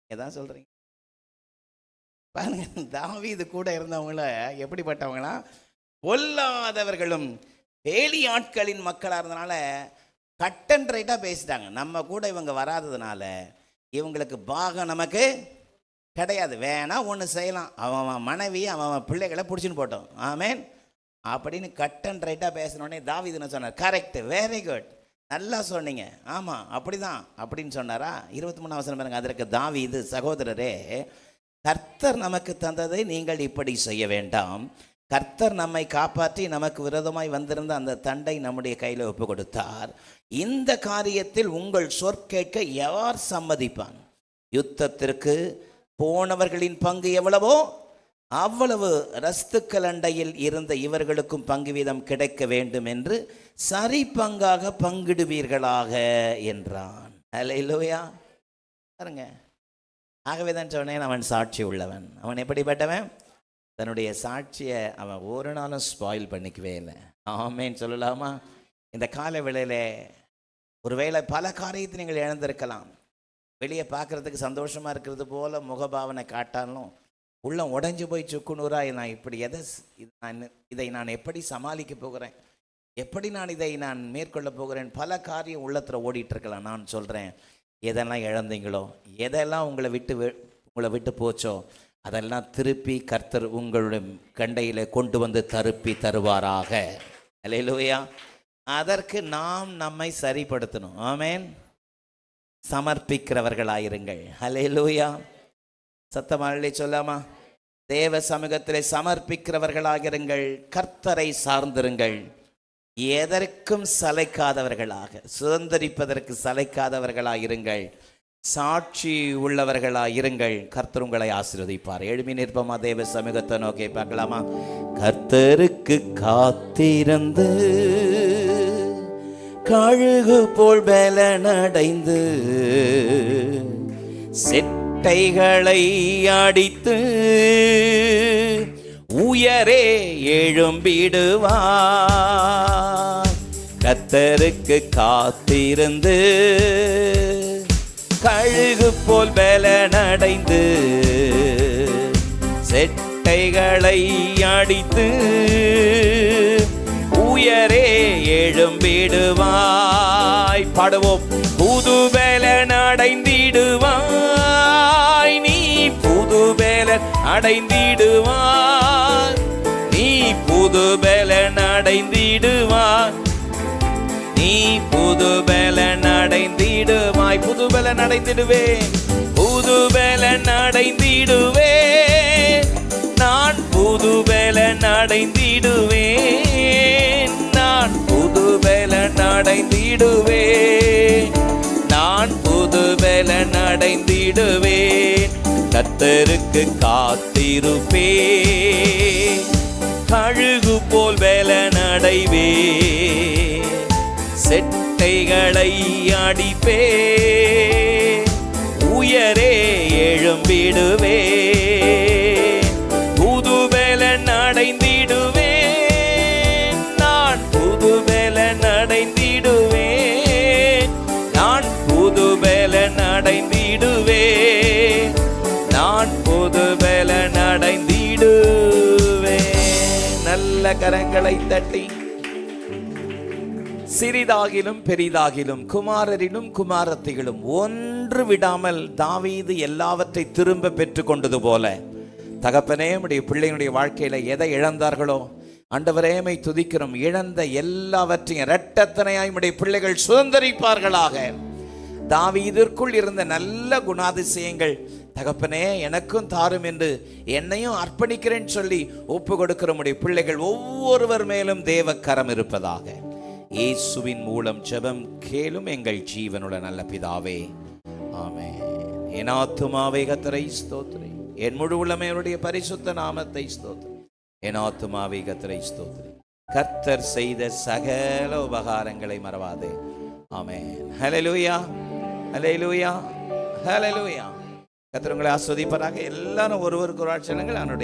எதான் சொல்கிறீங்க பாருங்க. தாவீது கூட இருந்தவங்கள எப்படிப்பட்டவங்களா? பொல்லாதவர்களும் வேலி ஆட்களின் மக்களாக இருந்தனால கட் அண்ட் ரைட்டாக பேசிட்டாங்க. நம்ம கூட இவங்க வராததுனால இவங்களுக்கு பாகம் நமக்கு கிடையாது. வேணா ஒன்று செய்யலாம், அவன் மனைவி அவன் பிள்ளைகளை பிடிச்சின்னு போட்டோம். ஆமென் அப்படின்னு கட் அண்ட் ரைட்டாக பேசினோடனே தாவீதுன்னு சொன்னார், கரெக்ட், வெரி குட், நல்லா சொன்னீங்க, ஆமாம் அப்படி தான் அப்படின்னு சொன்னாரா? 23ஆம் வசனம் பாருங்க. அதற்கு தாவீது, சகோதரரே, கர்த்தர் நமக்கு தந்ததை நீங்கள் இப்படி செய்ய வேண்டாம். கர்த்தர் நம்மை காப்பாற்றி நமக்கு விரோதமாய் வந்திருந்த அந்த தண்டை நம்முடைய கையில் ஒப்பு கொடுத்தார். இந்த காரியத்தில் உங்கள் சொற்கேட்க யார் சம்மதிப்பான்? யுத்தத்திற்கு போனவர்களின் பங்கு எவ்வளவோ அவ்வளவு ரஸ்துக்கள் அண்டையில் இருந்த இவர்களுக்கும் பங்கு வீதம் கிடைக்க வேண்டும் என்று சரி பங்காக பங்கிடுவீர்களாக என்றான். அல்லேலூயா பாருங்க. ஆகவே தான் சொன்னேன், அவன் சாட்சி உள்ளவன். அவன் எப்படிப்பட்டவன்? தன்னுடைய சாட்சியை அவன் ஒரு நாளும் ஸ்பாயில் பண்ணிக்கவே இல்லை. ஆமேன்னு சொல்லலாமா? இந்த கால வேளையில் ஒருவேளை பல காரியத்தை நீங்கள் இழந்திருக்கலாம். வெளியே பார்க்குறதுக்கு சந்தோஷமாக இருக்கிறது போல் முகபாவனை காட்டாலும் உள்ளம் உடஞ்சி போய் சுக்குநூறாக நான் இப்படி இதை நான் எப்படி சமாளிக்க போகிறேன், எப்படி இதை நான் மேற்கொள்ள போகிறேன், பல காரியம் உள்ளத்தில் ஓடிட்டுருக்கலாம். நான் சொல்கிறேன், எதெல்லாம் இழந்தீங்களோ, எதெல்லாம் உங்களை விட்டு போச்சோ, அதெல்லாம் திருப்பி கர்த்தர் உங்களுடைய கண்டையில் கொண்டு வந்து தருவாராக. அல்லேலூயா. அதற்கு நாம் நம்மை சரிப்படுத்தணும். ஆமென். சமர்ப்பிக்கிறவர்களாயிருங்கள். அல்லேலூயா. சத்தமாலே சொல்லாமா? தேவ சமூகத்திலே சமர்ப்பிக்கிறவர்களாகிருங்கள், கர்த்தரை சார்ந்திருங்கள். எதற்கும் சளைக்காதவர்களாக, சுதந்திரிப்பதற்கு சளைக்காதவர்களாக இருங்கள். சாட்சி உள்ளவர்களாக இருங்கள். கர்த்தர் உங்களை ஆசீர்வதிப்பார். எழுப்பி நிற்போமா? தேவ சமூகத்தை நோக்கி பார்க்கலாமா? கர்த்தருக்கு காத்திருந்து கழுகு போல் பலனடைந்து செட்டைகளை அடித்து உயரே எழும்பிடுவார். கர்த்தருக்கு காத்திருந்து கழுகு போல் பலனடைந்து செட்டைகளை அடித்து உயரே எழும்பிடுவாய். பாடுவோம். புது பலன் அடைந்திடுவாய், நீ புது பலன் அடைந்திடுவாய், நீ புது பலன் அடைந்திடுவாய், நீ புது பலன் அடைந்திடுவாய். புது பலன் அடைந்திடுவேன், புது பலன் அடைந்திடுவேன், நான் புது பலன் அடைந்திடுவேன், நான் புது பலன் அடைந்திடுவேன், நான் புது பலன் அடைந்திடுவேன். கர்த்தருக்கு காத்திருப்பேன், கழுகு போல் பலன் அடைவேன், செட்டைகளை அடிப்பே உயரே எழும்பிடுவே, புது பலன் அடைந்திடுவேன், நான் புது பலன் அடைந்திடுவேன், நான் புது பலன் அடைந்திடுவேன், நான் புது பலன் அடைந்திடுவேன். நல்ல கரங்களை தட்டி சிறிதாகிலும் பெரிதாகிலும் குமாரரிலும் குமாரத்திகளும் ஒன்று விடாமல் தாவீது எல்லாவற்றை திரும்ப பெற்று கொண்டது போல, தகப்பனே உம்முடைய பிள்ளைகளுடைய வாழ்க்கையில எதை இழந்தார்களோ ஆண்டவரே உம்மை துதிக்கிறோம். இழந்த எல்லாவற்றையும் இரட்டத்தனையாய் உம்முடைய பிள்ளைகள் சுதந்தரிப்பார்களாக. தாவீதிற்குள் இருந்த நல்ல குணாதிசயங்கள் தகப்பனே எனக்கும் தாரும் என்று என்னையும் அர்ப்பணிக்கிறேன்னு சொல்லி ஒப்பு கொடுக்கிற உம்முடைய பிள்ளைகள் ஒவ்வொருவர் மேலும் தேவ கரம் இருப்பதாக. இயேசுவின் மூலம் ஜெபம் கேளும் எங்கள் ஜீவனுள்ள நல்ல பிதாவே, ஆமென். என் ஆத்துமாவே கர்த்தரை ஸ்தோத்திரி, என் முழு உள்ளமே அவருடைய பரிசுத்த நாமத்தை ஸ்தோத்திரி, என் ஆத்துமாவே கர்த்தரை ஸ்தோத்திரி. கர்த்தர் செய்த சகல உபகாரங்களை மறவாதே. ஆமென். ஹல்லேலூயா, ஹல்லேலூயா, ஹல்லேலூயா. கர்த்தர் உங்களை ஆசீர்வதிப்பாராக. எல்லாரும் ஒருவருக்கு ஒரு சொல்லுங்கள்.